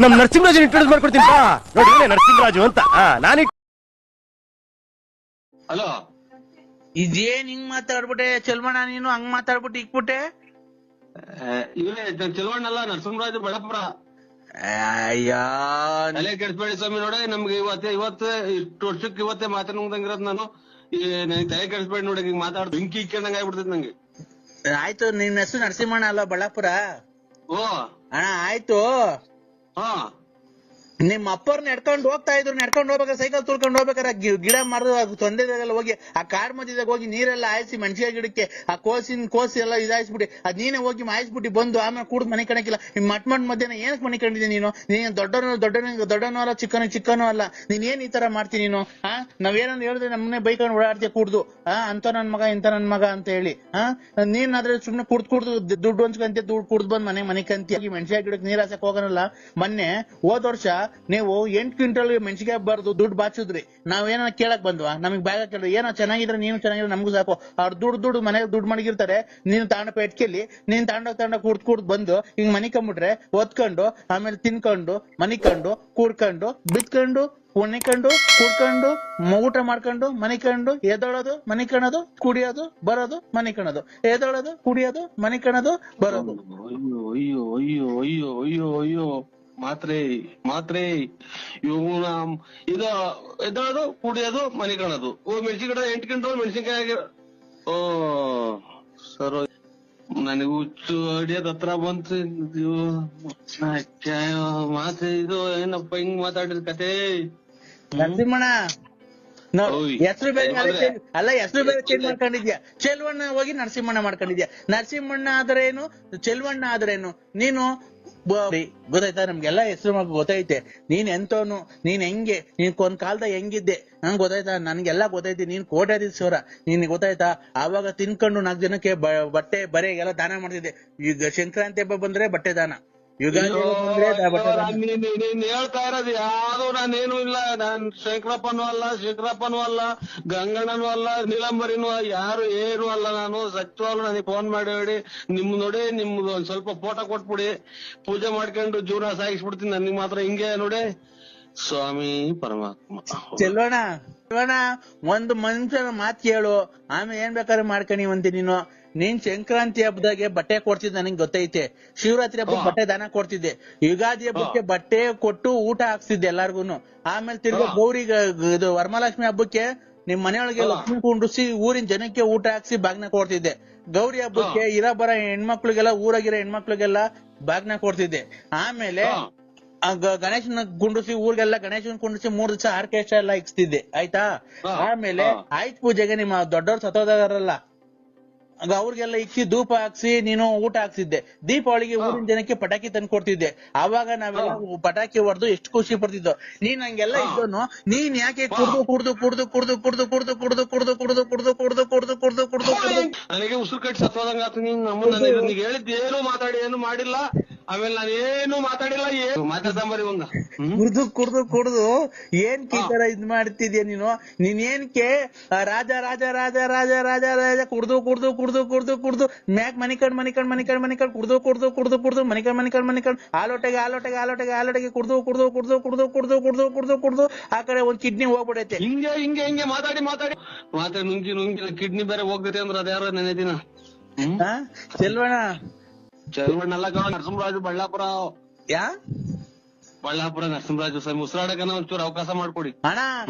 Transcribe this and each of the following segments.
ನಮ್ ನರಸಿಂಹರಾಜನ್ ಇಂಟ್ರೊಡ್ಯೂಸ್ ಮಾಡ್ಕೊಡ್ತೀನಿ ಬಾ. ನೋಡಿ ನರಸಿಂಹರಾಜು ಅಂತ ನಾನು. ಹಲೋ, ಇದೇನ್ ಹಿಂಗ್ ಮಾತಾಡ್ಬಿಟ್ಟೆ ಚೆಲ್ಮಣ್ಣ, ನೀನು ಹಂಗ್ ಮಾತಾಡ್ಬಿಟ್ಟು ಇಕ್ಬಿಟ್ಟೆ. ಇವರೇ ಚೆಲುವಣ್ಣಲ್ಲ, ನರಸಿಂಹರಾಜು ಬಳ್ಳಾಪುರ. ಅಯ್ಯೋ ತಲೆ ಕೆಡಿಸ್ಬೇಡಿ ಸ್ವಾಮಿ. ನೋಡಿ, ನಮ್ಗೆ ಇವತ್ತೇ ಇಷ್ಟು ವರ್ಷಕ್ಕೆ ಇವತ್ತೇ ಮಾತಾಡಂಗಿರೋದ್ ನಾನು. ನನಗೆ ತಲೆ ಕೆಡಿಸ್ಬೇಡಿ ನೋಡಿ, ಹಿಂಗ್ ಮಾತಾಡ್ ಬೆಂಕಿ ಇಕ್ಕಂದಂಗ ಆಗ್ಬಿಡ್ತೈತಿ ನಂಗೆ. ಆಯ್ತು, ನಿನ್ ಹೆಸರು ನರಸಿಂಹಣ್ಣ ಅಲ್ಲ ಬಳ್ಳಾಪುರ? ಓ ಅಣ್ಣ ಆಯ್ತು. ಹಾ, ನಿಮ್ ಅಪ್ಪವ್ರು ನಡ್ಕೊಂಡ್ ಹೋಗ್ತಾ ಇದ್ರು, ನಡ್ಕೊಂಡ್ ಹೋಗ್ಬೇಕಾರೆ ಸೈಕಲ್ ತುಳ್ಕೊಂಡ್ ಹೋಗ್ಬೇಕಾರೆ ಗಿಡ ಮರದ ತೊಂದರೆಲ್ಲ ಹೋಗಿ ಆ ಕಾಡ್ ಮಧ್ಯದಾಗ ಹೋಗಿ ನೀರೆಲ್ಲ ಹಾಯಿಸಿ ಮೆಣಸಿನ ಗಿಡಕ್ಕೆ ಆ ಕೋಸಿ ಎಲ್ಲ ಇದಾಯಿಸ್ಬಿಟ್ಟು ಅದ್ ನೀನೇ ಹೋಗಿ ಮಾಯಿಸ್ಬಿಟ್ಟು ಬಂದು ಆಮೇಲೆ ಕೂಡ್ ಮನೆ ಕಣಕಿಲ್ಲ. ಮಟ್ ಮಧ್ಯಾಹ್ನ ಏನಕ್ ಮನೆ ಕಂಡಿದ್ದೆ ನೀನು? ನೀನ್ ದೊಡ್ಡನೂ ಅಲ್ಲ, ಚಿಕ್ಕನೂ ಅಲ್ಲ. ನೀನ್ ಏನ್ ಈ ತರ ಮಾಡ್ತೀನಿ ನೀನು? ನಾವೇನಂದ್ ಹೇಳಿದ್ರೆ ನಮ್ಮನೆ ಬೈಕೊಂಡು ಓಡಾಡ್ತೀಯ ಕುಡ್ದು. ಅಂತ ನನ್ ಮಗ ಇಂತ ನನ್ ಮಗ ಅಂತ ಹೇಳಿ ನೀನ್ ಆದ್ರೆ ಸುಮ್ನೆ ಕುಡ್ದು ದುಡ್ಡು ಹಂಚ್ಕಂತ ದುಡ್ಡು ಕುಡ್ದು ಬಂದ್ ಮನೆ ಕಂತಿ ಮೆಣಸಿನ ಗಿಡಕ್ಕೆ ನೀರ್ ಹಾಸಕ್ ಹೋಗೋನಲ್ಲ. ಮೊನ್ನೆ ಹೋದ್ ವರ್ಷ ನೀವು 8 ಕ್ವಿಂಟಲ್ ಮೆಣಸಿಗೆ ಬಾರ್ದು ದುಡ್ಡು ಬಾಚಿದ್ರಿ. ನಾವೇನ ಕೇಳಕ್ ಬಂದ್ವಾ? ನಮಗ್ ಬ್ಯಾಗ ಕೇಳಿದ್ರು ಏನೋ ಚೆನ್ನಾಗಿದ್ರೆ ನೀನು ಚೆನ್ನಾಗಿದ್ರೆ ನಮ್ಗೂ ಸಾಕು. ಅವ್ರು ದುಡ್ಡು ಮನೆಗೆ ದುಡ್ಡು ಮಡಗಿರ್ತಾರೆ. ನೀನು ತಾಂಡ ಪೆಟ್ಕೆಲಿ ನೀನ್ ತಾಂಡ ಕುಡ್ದು ಬಂದು ಹಿಂಗ್ ಮನಿಕೊಂಡ್ಬಿಟ್ರೆ ಒತ್ಕೊಂಡು ಆಮೇಲೆ ತಿನ್ಕೊಂಡು ಮನಿಕೊಂಡು ಕೂಡ್ಕೊಂಡು ಬಿತ್ಕೊಂಡು ಕುಣಿಕೊಂಡು ಕುಡ್ಕೊಂಡು ಊಟ ಮಾಡ್ಕೊಂಡು ಮನಿಕೊಂಡು ಎದೊಳೋದು ಮನಿಕಣದು ಕುಡಿಯೋದು ಬರೋದು ಮನಿಕಣದು ಎದೊಳೋದು ಕುಡಿಯೋದು ಮನಿಕಣದು ಬರೋದು. ಅಯ್ಯೋ ಅಯ್ಯೋ ಅಯ್ಯೋ ಅಯ್ಯೋ ಅಯ್ಯೋ ಮಾತ್ರೆ ಇವನ ಇದು ಎದ್ದೋದು ಕುಡಿಯೋದು ಮನೆ ಕಾಣೋದು. ಮೆಣಸಿನ ಗಿಡ 8 ಕ್ವಿಂಟಲ್ ಮೆಣಸಿನ್ಕಾಯಿ. ಓ ಸರ್, ನನಗೆ ಹುಚ್ಚು ಅಡಿಯೋದ್ ಹತ್ರ ಬಂತು. ಮಾತ್ರೆ ಇದು ಏನಪ್ಪ ಹಿಂಗ್ ಮಾತಾಡಿದ ಕತೆ? ನರಸಿಂಹಣ್ಣ ಹೆಸರು ಬೇರೆ ಅಲ್ಲ, ಹೆಸರು ಬೇರೆ ಚೇಂಜ್ ಮಾಡ್ಕೊಂಡಿದ್ಯಾ. ಚೆಲ್ವಣ್ಣ ಹೋಗಿ ನರಸಿಂಹಣ್ಣ ಮಾಡ್ಕೊಂಡಿದ್ಯಾ. ನರಸಿಂಹಣ್ಣ ಆದ್ರೇನು, ಚೆಲ್ವಣ್ಣ ಆದ್ರೇನು? ನೀನು ಗೊತ್ತಾಯ್ತಾ? ನಮ್ಗೆಲ್ಲಾ ಹೆಸರು ಗೊತ್ತೈತೆ. ನೀನ್ ಎಂತವನು, ನೀನ್ ಹೆಂಗೆ, ನೀನ್ ಒಂದ್ ಕಾಲದಾಗ ಹೆಂಗಿದ್ದೆ ಗೊತ್ತಾಯ್ತಾ? ನನ್ಗೆಲ್ಲಾ ಗೊತ್ತೈತಿ. ನೀನ್ ಕೋಟ್ಯಾಧೀಶ್ವರ, ನೀನ್ ಗೊತ್ತಾಯ್ತಾ? ಆವಾಗ ತಿನ್ಕೊಂಡು 4 ಜನಕ್ಕೆ ಬಟ್ಟೆ ಬರೆಗೆಲ್ಲ ದಾನ ಮಾಡ್ತಿದ್ದೆ. ಈಗ ಸಂಕ್ರಾಂತಿ ಹಬ್ಬ ಬಂದ್ರೆ ಬಟ್ಟೆ ದಾನ, ಯುಗಾದಿ ನೀನ್ ಹೇಳ್ತಾ ಇರೋದು ಯಾವ್ದು ನಾನೇನು ಇಲ್ಲ. ನಾನ್ ಶಂಕರಪ್ಪನೂ ಅಲ್ಲ, ಗಂಗಣ್ಣನೂ ಅಲ್ಲ, ನೀಲಂಬರಿನೂ ಯಾರು ಏನು ಅಲ್ಲ. ನಾನು ಸತ್ಯವಾಗ್ಲು ನನಗೆ ಫೋನ್ ಮಾಡಿ ಹೇಳಿ ನೋಡಿ ನಿಮ್ದು ಒಂದ್ ಸ್ವಲ್ಪ ಫೋಟೋ ಕೊಟ್ಬಿಡಿ, ಪೂಜೆ ಮಾಡ್ಕೊಂಡು ಜೀವನ ಸಾಗಿಸ್ಬಿಡ್ತೀನಿ. ನನಗೆ ಮಾತ್ರ ಹಿಂಗೆ ನೋಡಿ ಸ್ವಾಮಿ ಪರಮಾತ್ಮ. ಚೆಲ್ವಣ್ಣ ಒಂದು ಮನುಷ್ಯನ ಮಾತ್ ಕೇಳು, ಆಮೇಲೆ ಏನ್ ಬೇಕಾದ್ರೆ ಮಾಡ್ಕೊಂಡಿವಂತೆ ನೀನು. ನೀನ್ ಸಂಕ್ರಾಂತಿ ಹಬ್ಬದಾಗೆ ಬಟ್ಟೆ ಕೊಡ್ತಿದ್ದೆ, ನನಗೆ ಗೊತ್ತೈತೆ. ಶಿವರಾತ್ರಿ ಹಬ್ಬಕ್ಕೆ ಬಟ್ಟೆ ದಾನ ಕೊಡ್ತಿದ್ದೆ. ಯುಗಾದಿ ಹಬ್ಬಕ್ಕೆ ಬಟ್ಟೆ ಕೊಟ್ಟು ಊಟ ಹಾಕ್ಸಿದ್ದೆ ಎಲ್ಲಾರ್ಗುನು. ಆಮೇಲೆ ತಿರ್ಗಾ ಗೌರಿಗೆ ಇದು ವರಮಹಾಲಕ್ಷ್ಮಿ ಹಬ್ಬಕ್ಕೆ ನಿಮ್ ಮನೆಯೊಳಗೆ ಲಕ್ಷ್ಮಿ ಕುಂಡ್ರಿಸಿ ಊರಿನ ಜನಕ್ಕೆ ಊಟ ಹಾಕ್ಸಿ ಬಾಗ್ನ ಕೊಡ್ತಿದ್ದೆ. ಗೌರಿ ಹಬ್ಬಕ್ಕೆ ಬರೋ ಹೆಣ್ಮಕ್ಳಿಗೆಲ್ಲ ಊರಾಗಿರೋ ಹೆಣ್ಮಕ್ಳಿಗೆಲ್ಲ ಬಾಗ್ನ ಕೊಡ್ತಿದ್ದೆ. ಆಮೇಲೆ ಗಣೇಶನ ಕುಂಡ್ರಿಸಿ ಊರಿಗೆಲ್ಲ ಗಣೇಶನ್ ಕುಂಡ್ರಿಸಿ 3 ದಿವಸ ಆರ್ಕೆಸ್ಟ್ರಾ ಎಲ್ಲ ಇಕ್ಸ್ತಿದ್ದೆ. ಆಯ್ತಾ? ಆಮೇಲೆ ಆಯ್ತು ಪೂಜೆಗೆ ನಿಮ್ಮ ದೊಡ್ಡವ್ರು ಸತ್ತೋದಾರಲ್ಲ ಅವ್ರಿಗೆಲ್ಲ ಇಕ್ಕಿ ಧೂಪ ಹಾಕ್ಸಿ ನೀನು ಊಟ ಹಾಕ್ಸಿದ್ದೆ. ದೀಪಾವಳಿಗೆ ಊರಿನ ಜನಕ್ಕೆ ಪಟಾಕಿ ತಂದು ಕೊಡ್ತಿದ್ದೆ. ಆವಾಗ ನಾವೆಲ್ಲ ಪಟಾಕಿ ಹೊಡೆದು ಎಷ್ಟು ಖುಷಿ ಪಡ್ತಿದ್ದೋ. ನೀನ್ ಹಂಗೆಲ್ಲ ಇದ್ದೋನು ನೀನ್ ಯಾಕೆ ನನಗೆ ಉಸಿರು ಕಟ್ಟಿ ಸತ್ತೋದಂಗ ಆತು. ನೀನ್ ಹೇಳಿದ್ದೇನು ಮಾತಾಡಿ ಏನು ಮಾಡಿಲ್ಲ. ಆಮೇಲೆ ನಾನೇನು ಮಾತಾಡಿಲ್ಲ, ಏನು ಮಾತಾಡ್ಸಂಬರಿ ಒಂದ ಕುಡ್ದು ಏನ್ ಈ ತರ ಇದ್ ಮಾಡ್ತಿದ್ಯಾ ನೀನು? ನೀನ್ ಏನ್ಕೆ ರಾಜ ರಾಜ ರಾಜ ರಾಜ ರಾಜ ರಾಜ ಕುಡ್ದು ಮ್ಯಾಕ್ ಮನಿಕಂಡ್ ಕುಡ್ದು ಮನಿಕಂಡ್ ಆಲೋಟೆಗೆ ಕುಡ್ದು ಆ ಕಡೆ ಒಂದ್ ಕಿಡ್ನಿ ಹೋಗ್ಬಿಡೈತೆ. ಹಿಂಗೆ ಮಾತಾಡಿ ನುಂಗಿ ಕಿಡ್ನಿ ಬೇರೆ ಹೋಗ್ತೈತೆ ಅಂದ್ರೆ ಅದ್ಯಾರೋ ನೆನೆ ದಿನ. ಚೆಲ್ವಣ್ಣ ಅಲ್ಲ, ನರಸಿಂಹರಾಜು ಬಳ್ಳಾಪುರ ನರಸಿಂಹರಾಜು ಸ್ವಾಮಿ ಉಸಿರಾಡಕನ ಒಂಚೂರು ಅವಕಾಶ ಮಾಡ್ಕೊಡಿ. ಅಣ್ಣ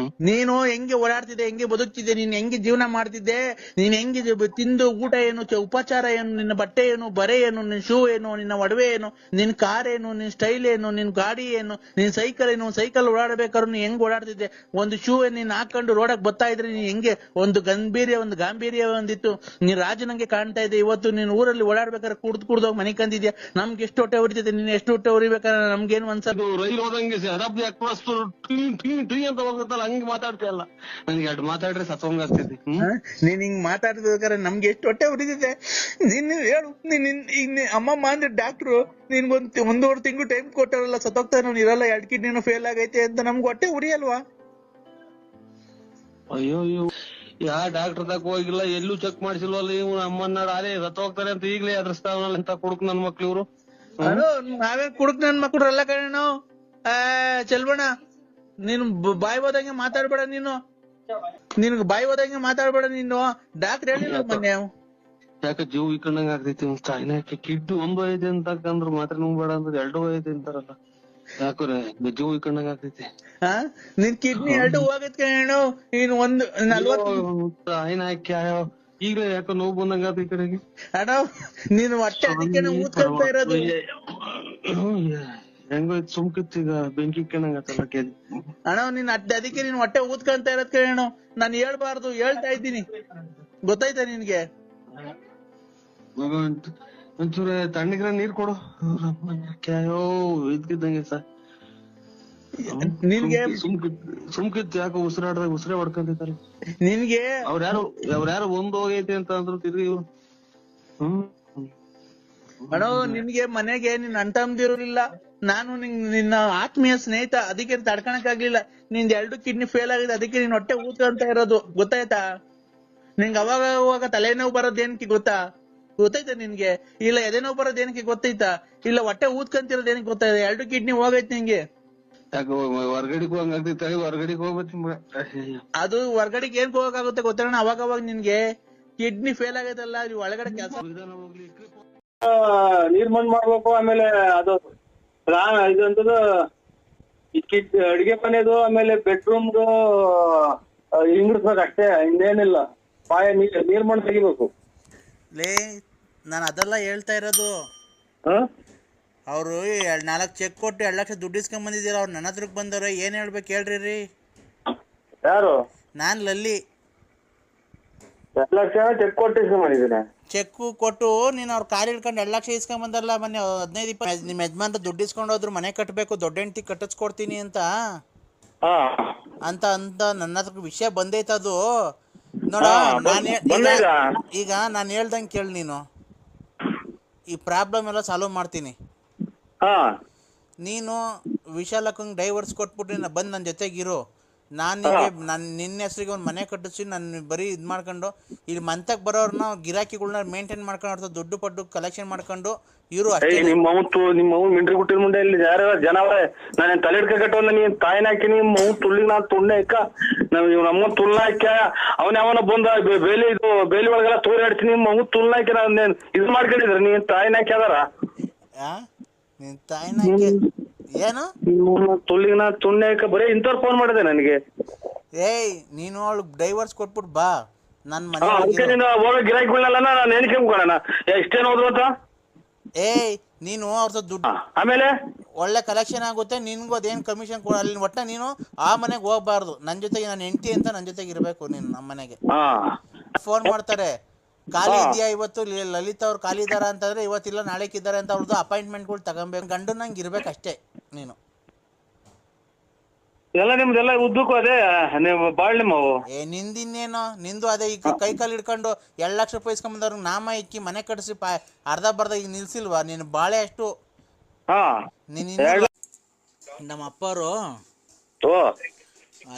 ನೀನು ಹೆಂಗೆ ಓಡಾಡ್ತಿದ್ದೆ, ಹೆಂಗೆ ಬದುಕ್ತಿದ್ದೆ, ನೀನ್ ಹೆಂಗೆ ಜೀವನ ಮಾಡ್ತಿದ್ದೆ, ನೀನ್ ಹೆಂಗೆ ತಿಂದು ಊಟ ಏನು, ಉಪಚಾರ ಏನು, ನಿನ್ನ ಬಟ್ಟೆ ಏನು, ಬರೆ ಏನು, ನಿನ್ ಶೂ ಏನು, ನಿನ್ನ ಒಡವೆ ಏನು, ನಿನ್ ಕಾರ್ ಏನು, ನಿನ್ ಸ್ಟೈಲ್ ಏನು, ನಿನ್ ಗಾಡಿ ಏನು, ನಿನ್ ಸೈಕಲ್ ಏನು, ಸೈಕಲ್ ಓಡಾಡ್ಬೇಕಾದ್ರು ನೀನ್ ಹೆಂಗ್ ಓಡಾಡ್ತಿದ್ದೆ, ಒಂದು ಶೂ ನೀನ್ ಹಾಕೊಂಡು ರೋಡಕ್ ಬರ್ತಾ ಇದ್ರೆ ನೀನ್ ಹೆಂಗೆ ಒಂದು ಗಾಂಭೀರ್ಯ ಒಂದಿತ್ತು. ನೀನ್ ರಾಜನಂಗೆ ಕಾಣ್ತಾ ಇದ್ದೆ. ಇವತ್ತು ನೀನ್ ಊರಲ್ಲಿ ಓಡಾಡ್ಬೇಕಾದ್ರೆ ಕುಡ್ದೋಗಿ ಮನೆ ಕಂದಿದ್ಯಾ. ನಮ್ಗೆ ಎಷ್ಟು ಹೊಟ್ಟೆ ಉರಿತಿದೆ, ನೀನ್ ಎಷ್ಟು ಹೊಟ್ಟೆ ಉರಿಬೇಕಾದ್ರೆ ನಮ್ಗೇನು ಅನ್ಸಲ್ಲ. ರೈಲ್ ಹೋದಂಗೆ ಅಂತ ಹೋಗುತ್ತಲ್ಲ ಹಂಗೆ ಮಾತಾಡ್ತೀಯಲ್ಲ. ನನ್ಗೆ ಎರಡು ಮಾತಾಡ್ರೆ ಸತ್ವಂಗ ಆಗ್ತೈತಿ. ನೀನ್ ಹಿಂಗ್ ಮಾತಾಡ್ಬೇಕಾದ್ರೆ ನಮ್ಗೆ ಎಷ್ಟು ಹೊಟ್ಟೆ ಉರಿತಿದೆ. ನೀನ್ ಹೇಳು, ನೀನ್ ಅಮ್ಮಮ್ಮ ಅಂದ್ರೆ ಡಾಕ್ಟ್ರು ನಿನ್ಗೊಂದ್ 1.5 ತಿಂಗಳು ಟೈಮ್ ಕೊಟ್ಟಾರಲ್ಲ, ಸತ್ತೋಗ್ತಾ ನಾನು ಇರಲ್ಲ, 2 ಕಿಡ್ನಿನೂ ಫೇಲ್ ಆಗೈತೆ ಅಂತ ನಮ್ಗೆ ಹೊಟ್ಟೆ ಉರಿಯಲ್ವಾ? ಅಯ್ಯೋ ಯಾ ಡಾಕ್ಟರ್ ತಕ ಹೋಗಿಲ್ಲ, ಎಲ್ಲೂ ಚೆಕ್ ಮಾಡಿಸಿಲ್ವಲ್ಲ. ಇವ್ನು ಅಮ್ಮನ್ನ ಅದೇ ಸತ್ತೋಗ್ತಾರೆ ಅಂತ ಈಗಲೇ ಅದ್ರಸ್ತಾವಲ್ಲ ಅಂತ ಕೊಡುಕ್ ನನ್ ಮಕ್ಳು ಇವ್ರು. ಅಲೋ ನಾವೇ ಕುಡುಕ್ ನನ್ ಮಕ್ಳ್ರಲ್ಲ ಕಣ ಚೆಲ್ಬಣ್ಣ ನೀನು ಬಾಯಿ ಹೋದಂಗೆ ಮಾತಾಡ್ಬೇಡ ನೀನು ನಿನ್ಗ್ ಬಾಯಿ ಹೋದಂಗೆ ಮಾತಾಡ್ಬೇಡ ನೀನು ಡಾಕ್ಟರ್ ಹೇಳಿಲ್ಲ ಮೊನ್ನೆ ಯಾಕೆ ಜೀವ ಇಕ್ಕಂಡಂಗ ಆಗ್ತೈತಿ ತಾಯಿನ ಕಿಡ್ನಿ ಒಂದು ಐತೆ ಅಂತಂದ್ರ ಮಾತ್ರ ನುಂಗ್ ಬೇಡ ಅಂದ್ರೆ 2 ಐತೆ ಅಂತಾರಲ್ಲ ಯಾಕ್ರೆ ಜೀವ ಇಕ್ಕಂಡಂಗ ಆಗ್ತೈತಿ ಹಾ ನಿನ್ ಕಿಡ್ನಿ 2 ಹೋಗತ್ ಕಣ ಇನ್ ಒಂದು 40 ತಾಯಿನ ಹಾಕಿ ಈಗಲೇ ಯಾಕೋ ನೋವು ಬಂದಂಗ ಆತ ಈ ಕಡೆಗೆ ಅಣ್ಣ ನೀನು ಹೊಟ್ಟೆ ಅದಕ್ಕೆ ಊದ್ಕೊಳ್ತಾ ಇರೋದು ಹೆಂಗೋ ಸುಮ್ಕಿತ್ ಈಗ ಬೆಂಕಿ ಇಕ್ಕಂಡಂಗ ಆತಲ್ಲ ಕೇಳಿ ಅಣ್ಣ ನೀನ್ ಅದಕ್ಕೆ ನೀನ್ ಹೊಟ್ಟೆ ಊದ್ಕೊಂತ ಇರೋದ್ ಕಣ ನಾನು ಹೇಳ್ಬಾರ್ದು ಹೇಳ್ತಾ ಇದ್ದೀನಿ ಗೊತ್ತಾಯ್ತಾ ನಿನ್ಗೆ ಒಂಚೂರು ತಣ್ಣಗಿರ ನೀರ್ ಕೊಡು ಕ್ಯಾಯೋ ಇದ್ಕಿದ್ದಂಗೆ ಸರ್ ನಿನ್ಗೆ ಸುಮ್ಕಿತ್ ಯಾಕೋ ಉಸಿರಾಡ್ದಾಗ ಉಸಿರೇ ಹೊಡ್ಕೊಂತಿದ್ದಾರೆ ನಿನ್ಗೆ ಅವ್ರ್ಯಾರು ಒಂದ್ ಹೋಗೈತಿ ಅಂತ ಅಂದ್ರು ತಿರ್ಗಿ ಇವ್ರು ಅಣ್ಣ ನಿನ್ಗೆ ಮನೆಗೆ ನಿನ್ ಅಣ್ತಂದಿರಲಿಲ್ಲ ನಾನು ನಿನ್ನ ಆತ್ಮೀಯ ಸ್ನೇಹಿತ ಅದಕ್ಕೆ ತಡ್ಕಣಕ್ ಆಗ್ಲಿಲ್ಲ ನಿಂದ್ 2 ಕಿಡ್ನಿ ಫೇಲ್ ಆಗಿದೆ ಅದಕ್ಕೆ ನಿನ್ ಹೊಟ್ಟೆ ಊದ್ಕೊಂತ ಇರೋದು ಗೊತ್ತಾಯ್ತಾ ನಿಂಗೆ ಅವಾಗ ತಲೆನೋವು ಬರೋದೇನಕ್ಕೆ ಗೊತ್ತಾಯ್ತಾ ನಿನ್ಗೆ ಇಲ್ಲ ಎದೆನೋವು ಬರೋದೇನಕ್ಕೆ ಗೊತ್ತೈತಾ ಇಲ್ಲ ಹೊಟ್ಟೆ ಊದ್ಕೊಂತಿರೋದ್ ಏನಕ್ಕೆ ಗೊತ್ತಾಯ್ತಾ 2 ಕಿಡ್ನಿ ಹೋಗೈತ್ ನಿಂಗೆ ಯಾಕೋ ಹೊರ್ಗಡೆಗೆ ಹೋಗಂಗಾಗ್ತೈತೆ ಹೊರ್ಗಡೆಗೆ ಹೋಗ್ಬೇಕು ಅದು ಹೊರ್ಗಡೆಗೆ ಏನ್ ಹೋಗಕ್ಕಾಗುತ್ತೆ ಗೊತ್ತಣ್ಣ ಅವಾಗ ನಿನ್ಗೆ ಕಿಡ್ನಿ ಫೇಲ್ ಆಗೈತಲ್ಲ ನೀವು ಒಳಗಡೆ ಕೆಲಸ ನೀರ್ ಬಂದ್ ಮಾಡ್ಬೇಕು ಆಮೇಲೆ ಅದು ಇದಂತದ್ದು ಅಡಿಗೆ ಮನೆದು ಆಮೇಲೆ ಬೆಡ್ರೂಮ್ದು ಹಿಂಗಿಡ್ಸ್ಬೇಕು ಅಷ್ಟೇ ಇನ್ನೇನಿಲ್ಲ ಪಾಯ ನೀರ್ ಮಣ್ಣು ತೆಗಿಬೇಕು ನಾನು ಅದೆಲ್ಲ ಹೇಳ್ತಾ ಇರೋದು ಅವರು 4 ಚೆಕ್ ಕೊಟ್ಟು 2 ಲಕ್ಷ ದುಡ್ಡು ಇಸ್ಕೊಂಡ್ ಬಂದಿದ್ದೀರ ಅವ್ರು ನನ್ನ ಹತ್ರಕ್ ಬಂದವ್ರೆ ಏನ್ ಹೇಳ್ಬೇಕು ಹೇಳ್ರಿ ಯಾರು ನಾನ್ ಲಲ್ಲಿ 2 ಲಕ್ಷ ಚೆಕ್ ಕೊಟ್ಟು ಇಸ್ಕೊಂಡ್ ಬಂದಿದ್ದೀನಿ ಚೆಕ್ ಕೊಟ್ಟು ನೀನು ಅವ್ರ ಕಾರ್ ಹಿಡ್ಕೊಂಡು 2 ಲಕ್ಷ ಇಸ್ಕೊಂಡ್ ಬಂದಲ್ಲ ಮೊನ್ನೆ 15-20 ನಿಮ್ಮ ಯಜಮಾನ್ರು ದುಡ್ಡು ಇಸ್ಕೊಂಡು ಹೋದ್ರು ಮನೆ ಕಟ್ಟಬೇಕು ದೊಡ್ಡ ಹೆಂಡತಿ ಕಟ್ಟಿಸ್ಕೊಡ್ತೀನಿ ಅಂತ ನನ್ನ ಹತ್ರ ವಿಷಯ ಬಂದೈತದು ನೋಡ ಈಗ ನಾನು ಹೇಳ್ದಂಗೆ ಕೇಳಿ ನೀನು ಈ ಪ್ರಾಬ್ಲಮ್ ಎಲ್ಲ ಸಾಲ್ವ್ ಮಾಡ್ತೀನಿ ನೀನು ವಿಶಾಲಕ್ಕಂಗೆ ಡೈವರ್ಸ್ ಕೊಟ್ಬಿಟ್ಟು ಬಂದು ನನ್ನ ಜೊತೆಗಿರು ನಾನು ನಿನ್ನ ಹೆಸರಿಗೆ ಒಂದು ಮನೆ ಕಟ್ಟಿಸಿ ನಾನು ಬರೀ ಇದು ಮಾಡ್ಕೊಂಡು ಇಲ್ಲಿ ಮಂತಕ್ಕೆ ಬರೋರ್ನ ಗಿರಾಕಿಗಳನ್ನ ಮೇಂಟೈನ್ ಮಾಡ್ಕೊಂಡು ದುಡ್ಡು ಪಡ್ಡು ಕಲೆಕ್ಷನ್ ಮಾಡ್ಕೊಂಡು ಇರು ಅಷ್ಟೇ ನಿಮ್ಮ ಮಿಂಟ್ರಿ ಗುಟ್ಟಿನ ಮುಂದೆ ಇಲ್ಲಿ ಯಾರ ಜನ ನಾನು ತಲೆ ಹಿಡ್ಕಟ್ಟು ನೀನ್ ತಾಯಿನ ಹಾಕಿ ನಿಮ್ಮ ತುಳ್ಳಿಗೆ ನಾನು ತುಣ್ಣೆ ಇಕ್ಕ ನಮ್ಮ ತುಳ್ಳ ಹಾಕ್ಯ ಅವನ ಯಾವನ ಬಂದ ಬೇಲಿ ಒಳಗೆಲ್ಲ ತೋರಾಡ್ಸಿ ನಿಮ್ಮ ತುಳ್ಳ ಹಾಕಿ ನಾನು ಇದು ಮಾಡ್ಕೊಂಡಿದ್ರ ನೀನ್ ತಾಯಿನ ಹಾಕಿ ಅದಾರ ನಿನ್ ತಾಯಿನ ಏನು ತುಳ್ಳಿಗೆ ನಾ ತುಣ್ಣೆ ಹಾಕ ಬರೀ ಇಂಥವ್ರು ಫೋನ್ ಮಾಡಿದೆ ನನಗೆ ಏಯ್ ನೀನು ಅವಳು ಡೈವರ್ಸ್ ಕೊಟ್ಬಿಟ್ಟು ಬಾ ನನ್ನ ಮನೆ ಅದಕ್ಕೆ ನೀನು ಹೋಗೋ ಗಿರಾಕಿಗಳನ್ನೆಲ್ಲ ನಾನು ಎಣಿಸ್ಕೊಂಡ್ಕೊಳ್ಳೋಣ ಎಷ್ಟೇನು ಹೋದ್ರು ಅಂತ ಏಯ್ ನೀನು ಅವ್ರ ದುಡ್ಡು ಆಮೇಲೆ ಒಳ್ಳೆ ಕಲೆಕ್ಷನ್ ಆಗುತ್ತೆ ನಿನ್ಗೂ ಅದೇನು ಕಮಿಷನ್ ಕೊಡ ಅಲ್ಲಿ ಒಟ್ಟ ನೀನು ಆ ಮನೆಗೆ ಹೋಗ್ಬಾರ್ದು ನನ್ನ ಜೊತೆಗೆ ನಾನು ಹೆಂಡತಿ ಅಂತ ನನ್ನ ಜೊತೆಗೆ ಇರಬೇಕು ನೀನು ನಮ್ಮ ಮನೆಗೆ ಫೋನ್ ಮಾಡ್ತಾರೆ ಖಾಲಿ ಇದೆಯಾ ಇವತ್ತು ಲಲಿತಾ ಅವ್ರು ಖಾಲಿ ಇದಾರ ಅಂತಂದ್ರೆ ಇವತ್ತಿಲ್ಲ ನಾಳೆಕಿದ್ದಾರೆ ಅಂತ ಅವ್ರದ್ದು ಅಪಾಯಿಂಟ್ಮೆಂಟ್ಗಳು ತಗೊಬೇಕು ಗಂಡು ನಂಗೆ ಇರ್ಬೇಕು ಅಷ್ಟೇ ನೀನು ಎಲ್ಲ ನಿಮ್ದೆಲ್ಲ ಉದ್ದಕ್ಕೂ ಅದೇ ನೀವು ಬಾಳ್ ನಿಮ್ಮವು ನಿಂದಿನ್ನೇನೋ ನಿಂದು ಅದೇ ಈಗ ಕೈ ಕಾಲು ಹಿಡ್ಕೊಂಡು 2 ಲಕ್ಷ ರೂಪಾಯಿ ಇಸ್ಕೊಂಬಂದವ್ರಿಗೆ ನಾಮ ಇಕ್ಕಿ ಮನೆ ಕಟ್ಟಿಸಿ ಅರ್ಧ ಬರ್ಧ ಈಗ ನಿಲ್ಸಿಲ್ವಾ ನೀನು ಬಾಳೆ ಅಷ್ಟು ನಮ್ಮ ಅಪ್ಪರು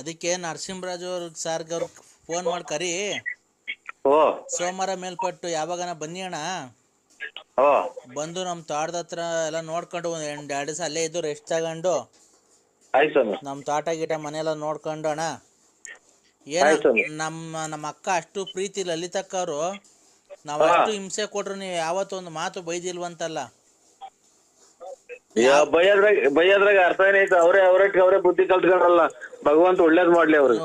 ಅದಕ್ಕೆ ನರಸಿಂಹರಾಜು ಅವ್ರಿಗೆ ಸಾರ್ಗೆ ಅವ್ರಿಗೆ ಫೋನ್ ಮಾಡಿ ಕರಿ ಸೋಮವಾರ ಮೇಲ್ಪಟ್ಟು ಯಾವಾಗನ ಬನ್ನಿ ಅಣ್ಣ ಬಂದು ನಮ್ಮ ತೋಟದ ಹತ್ರ ಎಲ್ಲ ನೋಡ್ಕೊಂಡು 2 ದಿವಸ ಅಲ್ಲೇ ಇದ್ದು ರೆಸ್ಟ್ ತಗೊಂಡು ನಮ್ಮ ತೋಟ ಗೀಟ ಮನೆಯೆಲ್ಲ ನೋಡ್ಕೊಂಡು ಅಣ್ಣ ಏನು ನಮ್ಮ ಅಕ್ಕ ಅಷ್ಟು ಪ್ರೀತಿ ಲಲಿತಕ್ಕ ಅವರು ನಾವು ಅಷ್ಟು ಹಿಂಸೆ ಕೊಟ್ರು ನೀವು ಯಾವತ್ತೊಂದು ಮಾತು ಬೈದಿಲ್ವಂತಲ್ಲ ಬೈಯದ್ರಾಗ ಅರ್ಥ ಏನೈತೆ ಅವರೇ ಬುದ್ಧಿ ಕಲ್ತ್ಕೊಂಡ್ರಲ್ಲ ಭಗವಂತ ಒಳ್ಳೇದ್ ಮಾಡ್ಲಿ ಅವ್ರು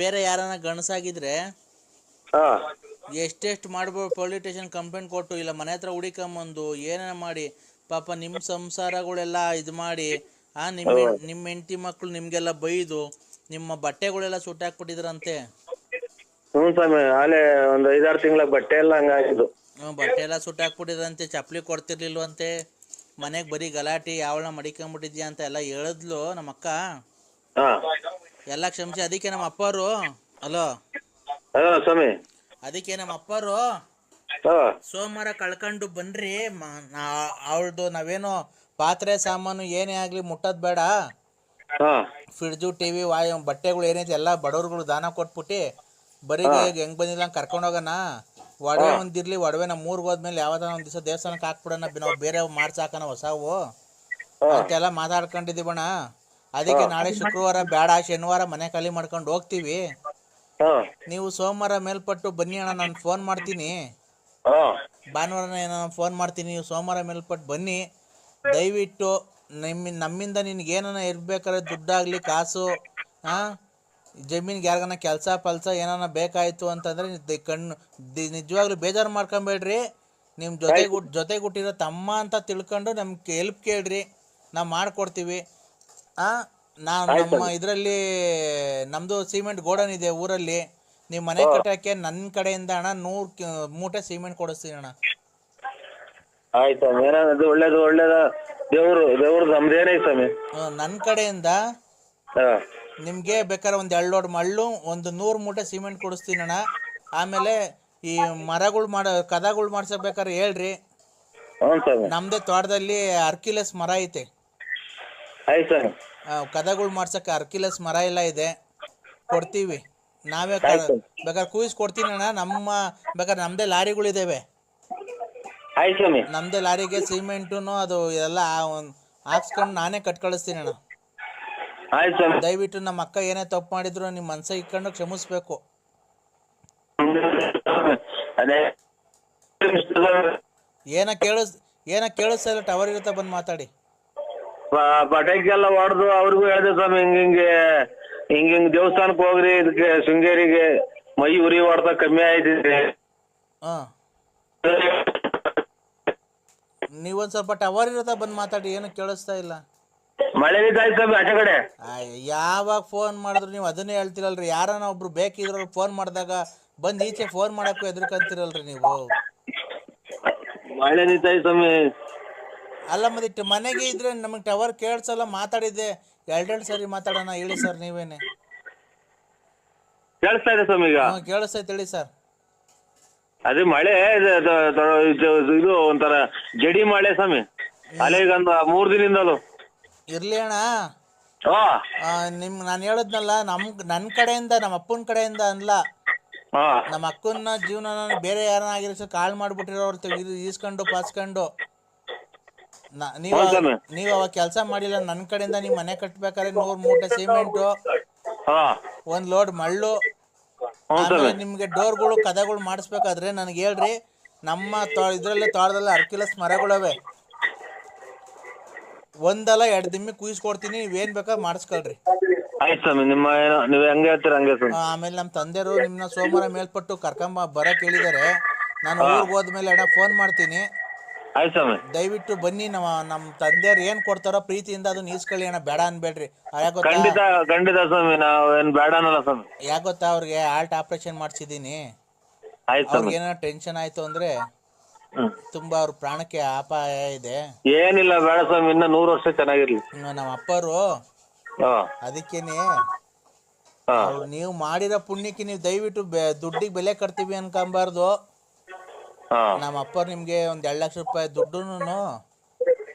ಬೇರೆ ಯಾರನ್ನ ಗಣಸಾಗಿದ್ರೆ ಎಷ್ಟೆಷ್ಟು ಮಾಡ್ಬೋದು ಪೊಲೀಸ್ ಸ್ಟೇಷನ್ ಕಂಪ್ಲೇಂಟ್ ಕೊಟ್ಟು ಇಲ್ಲ ಮನೆ ಹತ್ರ ಹುಡಿಕೊಂಬಂದು ಏನೇನ ಮಾಡಿ ಪಾಪ ನಿಮ್ಮ ಸಂಸಾರಗಳೆಲ್ಲ ಇದು ಮಾಡಿ ನಿಮ್ಮ ಹೆಂಡತಿ ಮಕ್ಕಳು ನಿಮ್ಗೆಲ್ಲ ಬೈದು ನಿಮ್ಮ ಬಟ್ಟೆಗಳೆಲ್ಲ ಸುಟ್ಟಾಕ್ಬಿಟ್ಟಿದ್ರಂತೆ ಸ್ವಾಮಿ ಆಲೆ ಒಂದು 5-6 ತಿಂಗಳ ಬಟ್ಟೆ ಎಲ್ಲ ಹಂಗಾಗಿದ್ದು ಬಟ್ಟೆ ಎಲ್ಲ ಸುಟ್ಟಾಕ್ಬಿಟ್ಟಿದ್ರಂತೆ ಚಪ್ಪಲಿ ಕೊಡ್ತಿರ್ಲಿಲ್ವಂತೆ ಮನೆಗೆ ಬರೀ ಗಲಾಟೆ ಯಾವಳ ಮಡಿಕೊಂಬಿಟ್ಟಿದ್ಯಾ ಅಂತ ಎಲ್ಲ ಹೇಳಿದ್ಲು ನಮ್ಮ ಅಕ್ಕ ಎಲ್ಲ ಕ್ಷಮಿಸಿ ಅದಕ್ಕೆ ನಮ್ಮ ಅಪ್ಪರು ಅಲೋ ಸ್ವಾಮಿ ಅದಕ್ಕೆ ನಮ್ಮ ಅಪ್ಪರು ಸೋಮವಾರ ಕಳ್ಕೊಂಡು ಬನ್ರಿ ಅವಳದು ನಾವೇನೋ ಪಾತ್ರೆ ಸಾಮಾನು ಏನೇ ಆಗ್ಲಿ ಮುಟ್ಟದ್ ಬೇಡ ಫ್ರಿಡ್ಜು ಟಿವಿ ಬಟ್ಟೆಗಳು ಏನೈತೆ ಎಲ್ಲ ಬಡವ್ರುಗಳು ದಾನ ಕೊಟ್ಬಿಟ್ಟು ಬರೀ ಹೆಂಗ್ ಬಂದಿಲ್ಲ ಕರ್ಕೊಂಡೋಗೋಣ ಒಡವೆ ಒಂದಿರ್ಲಿ, ಒಡವೆ ನಮ್ಮ ಊರಿಗೆ ಹೋದ್ಮೇಲೆ ಯಾವ್ದಾರ ಒಂದ್ ದಿವಸ ದೇವಸ್ಥಾನಕ್ಕೆ ಹಾಕ್ಬಿಡೋಣ, ನಾವು ಬೇರೆ ಮಾಡ್ಸಾಕನ ಹೊಸವು ಅಂತೆಲ್ಲ ಮಾತಾಡ್ಕೊಂಡಿದೀವಣ್ಣ. ಅದಕ್ಕೆ ನಾಳೆ ಶುಕ್ರವಾರ ಬೇಡ, ಶನಿವಾರ ಮನೆ ಖಾಲಿ ಮಾಡ್ಕೊಂಡು ಹೋಗ್ತೀವಿ. ನೀವು ಸೋಮವಾರ ಮೇಲ್ಪಟ್ಟು ಬನ್ನಿ ಅಣ್ಣ, ನಾನು ಫೋನ್ ಮಾಡ್ತೀನಿ. ಭಾನುವಾರ ನಾನು ಫೋನ್ ಮಾಡ್ತೀನಿ, ನೀವು ಸೋಮವಾರ ಮೇಲ್ಪಟ್ಟು ಬನ್ನಿ. ದಯವಿಟ್ಟು ನಮ್ಮಿಂದ ನಿನ್ಗೆ ಏನಾನ ಇರ್ಬೇಕಾದ್ರೆ ದುಡ್ಡಾಗ್ಲಿ, ಕಾಸು, ಜಮೀನ್ಗೆ ಯಾರಿಗಾನ ಕೆಲಸ ಪಲ್ಸ ಏನಾನ ಬೇಕಾಯಿತು ಅಂತಂದರೆ ನಿಜವಾಗ್ಲೂ ಬೇಜಾರು ಮಾಡ್ಕೊಬೇಡ್ರಿ. ನಿಮ್ಮ ಜೊತೆಗುಟ್ಟಿರೋ ತಮ್ಮ ಅಂತ ತಿಳ್ಕೊಂಡು ನಮ್ಗೆ ಹೆಲ್ಪ್ ಕೇಳ್ರಿ, ನಾವು ಮಾಡಿಕೊಡ್ತೀವಿ. ನಮ್ಮ ಇದರಲ್ಲಿ ನಮ್ಮದು ಸಿಮೆಂಟ್ ಗೋಡನ್ ಇದೆ ಊರಲ್ಲಿ. ನೀವು ಮನೆ ಕಟ್ಟೋಕ್ಕೆ ನನ್ನ ಕಡೆಯಿಂದ ಅಣ್ಣ 100 ಮೂಟೆ ಸಿಮೆಂಟ್ ಕೊಡಿಸ್ತೀನಿ ಅಣ್ಣ. ಆಯ್ತು ಏನದು ಒಳ್ಳೇದು ದೇವ್ರು ನಮ್ದೇನೈತೆ ಸ್ವಾಮಿ. ನನ್ನ ಕಡೆಯಿಂದ ನಿಮಗೆ ಬೇಕಾದ್ರೆ ಒಂದು 2 ಲೋಡ್ ಮಳ್ಳು, ಒಂದು 100 ಮೂಟೆ ಸಿಮೆಂಟ್ ಕೊಡಿಸ್ತೀನಿ ಅಣ್ಣ. ಆಮೇಲೆ ಈ ಮರಗಳು ಕದಗಳು ಮಾಡ್ಸಬೇಕಾದ್ರೆ ಹೇಳ್ರಿ. ನಮ್ಮದೇ ತೋಟದಲ್ಲಿ ಅರ್ಕಿಲೆಸ್ ಮರ ಐತೆ. ಕದಗಳು ಮಾಡ್ಸಕ್ಕೆ ಅರ್ಕಿಲೆಸ್ ಮರ ಎಲ್ಲ ಇದೆ, ಕೊಡ್ತೀವಿ. ನಾವೇ ಬೇಕಾದ್ರೆ ಕೂಯಿಸ್ ಕೊಡ್ತೀನಿ ಅಣ್ಣ. ಬೇಕಾದ್ರೆ ನಮ್ಮದೇ ಲಾರಿಗಳಿದ್ದಾವೆ, ನಮ್ಮದೇ ಲಾರಿಗೆ ಸಿಮೆಂಟು ಅದು ಎಲ್ಲ ಹಾಕ್ಸ್ಕೊಂಡು ನಾನೇ ಕಳ್ಸ್ತೀನಿ ಅಣ್ಣ. ದಯವಿಟ್ಟು ನಮ್ಮ ಅಕ್ಕ ಏನೇ ತಪ್ಪು ಮಾಡಿದ್ರು ನಿಮ್ಮ ಮನ್ಸಿಗೆ ಇಟ್ಕೊಂಡು ಕ್ಷಮಿಸ್ಬೇಕು. ಏನ ಕೇಳಿಸ್ತಾ ಇಲ್ಲ, ಟವರ್ ಇರುತ್ತೆ, ಬಂದು ಮಾತಾಡಿ. ಪಟಾಕಿಯೆಲ್ಲ ಹೊಡೆದು ಅವ್ರಿಗೂ ಹೇಳಿದೆ ಸ್ವಾಮಿ, ಹಿಂಗಿಂಗ್ ದೇವಸ್ಥಾನಕ್ಕೆ ಹೋಗ್ರಿ, ಇದಕ್ಕೆ ಶೃಂಗೇರಿಗೆ ಮೈ ಉರಿ ಹೊಡೆದ ಕಮ್ಮಿ ಆಯ್ತಿದೆ. ನೀವೊಂದ್ ಸ್ವಲ್ಪ ಟವರ್ ಇರುತ್ತೆ, ಬಂದು ಮಾತಾಡಿ. ಏನು ಕೇಳಿಸ್ತಾ ಇಲ್ಲ. ಮಳೆ ಆಯ್ತು ಸ್ವಾಮಿ ಆಚೆ ಕಡೆ. ಯಾವಾಗ ಫೋನ್ ಮಾಡಿದ್ರು ನೀವು ಅದನ್ನೇ ಹೇಳ್ತಿರಲ್ರಿ. ಯಾರನ ಒಬ್ರು ಬೇಕಿದ್ರು ಫೋನ್ ಮಾಡಿದಾಗ ಬಂದು ಈಚೆ ಫೋನ್ ಮಾಡಕ್ಕೂ ಎದ್ರಕಂತಿರಲ್ರಿ ನೀವು. ಮಳೆ ನಿಂತಾಯ್ತು ಸ್ವಾಮಿ. ಅಲ್ಲ ಮತ್ತೆ ಮನೆಗೆ ಇದ್ರೆ ನಮಗೆ ಟವರ್ ಕೇಳಿಸಲ್ಲ. ಮಾತಾಡಿದ್ದೆ 2 ಸರಿ ಮಾತಾಡೋಣ. ಹೇಳಿ ಸರ್, ನೀವೇನೆ ಕೇಳಿಸ್ತಾ ಇದೆ ಸ್ವಾಮಿ? ಈಗ ಕೇಳಿಸ್ತೈತೆ, ಹೇಳಿ ಸರ್. ಅದೇ ಮಳೆ ಇದು ಒಂಥರ ಜಡಿ ಮಳೆ ಸ್ವಾಮಿ, ಅಲೆ ಈಗ 3 ದಿನದಿಂದಲೂ ಇರ್ಲಿ ಅಣ್ಣ. ನಾನು ಹೇಳದ್ನಲ್ಲ, ನನ್ನ ಕಡೆಯಿಂದ, ನಮ್ಮ ಅಪ್ಪನ ಕಡೆಯಿಂದ ಅಲ್ಲ. ನಮ್ಮ ಅಕ್ಕನ ಜೀವನ ಬೇರೆ ಯಾರನ್ನ ಆಗಿರೋ ಕಾಳು ಮಾಡ್ಬಿಟ್ಟಿರೋರು ಈಸ್ಕೊಂಡು ಪಾಸ್ಕೊಂಡು. ನೀವು ಅವಾಗ ಕೆಲಸ ಮಾಡಿಲ್ಲ. ನನ್ನ ಕಡೆಯಿಂದ ನೀವು ಮನೆ ಕಟ್ಬೇಕಾದ್ರೆ 100 ಮೂಟೆ ಸಿಮೆಂಟು, 1 ಲೋಡ್ ಮಳ್ಳು, ಆಮೇಲೆ ನಿಮ್ಗೆ ಡೋರ್ಗಳು ಕದಗಳು ಮಾಡಿಸ್ಬೇಕಾದ್ರೆ ನನಗೆ ಹೇಳ್ರಿ. ನಮ್ಮ ಇದ್ರಲ್ಲೇ ತೋಟದಲ್ಲಿ ಅರ್ಕಿಲಸ್ ಮರಗಳವೆ, ಒಂದಲ್ಲ 2 ದಿಮ್ಮಿ ಕುಯಿಸ್ಕೊಡ್ತೀನಿ. ನೀವೇನ್ ಬೇಕಾದ್ರೆ ಮಾಡಿಸ್ಕೊಳ್ರಿ. ಆಮೇಲೆ ನಮ್ಮ ತಂದೆಯವರು ನಿಮ್ನ ಸೋಮವಾರ ಮೇಲ್ಪಟ್ಟು ಬರಕ್ ಹೇಳಿದಾರೆ. ನಾನು ಊರಿಗೆ ಹೋದ್ಮೇಲೆ ಅಣ್ಣ ಫೋನ್ ಮಾಡ್ತೀನಿ. ದಯವಿಟ್ಟು ಬನ್ನಿ. ನಮ್ಮ ತಂದೆಯವ್ರು ಏನ್ ಕೊಡ್ತಾರೋ ಪ್ರೀತಿಯಿಂದ ಅದನ್ನ ಈಸ್ಕೊಳ್ಳಿ ಅಣ್ಣ, ಬೇಡ ಅನ್ಬೇಡ್ರಿ. ಯಾಕೆ ಗೊತ್ತಾ, ಅವ್ರಿಗೆ ಹಾರ್ಟ್ ಆಪರೇಷನ್ ಮಾಡ್ಸಿದೀನಿ. ಅವ್ರಿಗೆ ಏನಾರ ಟೆನ್ಷನ್ ಆಯ್ತು ಅಂದ್ರೆ ತುಂಬಾ ಅವ್ರ ಪ್ರಾಣಕ್ಕೆ ಅಪಾಯ ಇದೆ. ಏನಿಲ್ಲ, ಬೇಡ ಸ್ವಾಮಿ, ಇನ್ನ 100 ವರ್ಷ ಚೆನ್ನಾಗಿರ್ಲಿ ನಮ್ಮ ಅಪ್ಪರು. ಅದಕ್ಕೇನೆ ನೀವು ಮಾಡಿರೋ ಪುಣ್ಯಕ್ಕೆ ನೀವು ದಯವಿಟ್ಟು ದುಡ್ಡಿಗೆ ಬೆಲೆ ಕಟ್ತೀವಿ ಅನ್ಕೊಂಬಾರ್ದು. ನಮ್ಮ ಅಪ್ಪರು ನಿಮ್ಗೆ ಒಂದ್ 2 ಲಕ್ಷ ರೂಪಾಯಿ ದುಡ್ಡುನು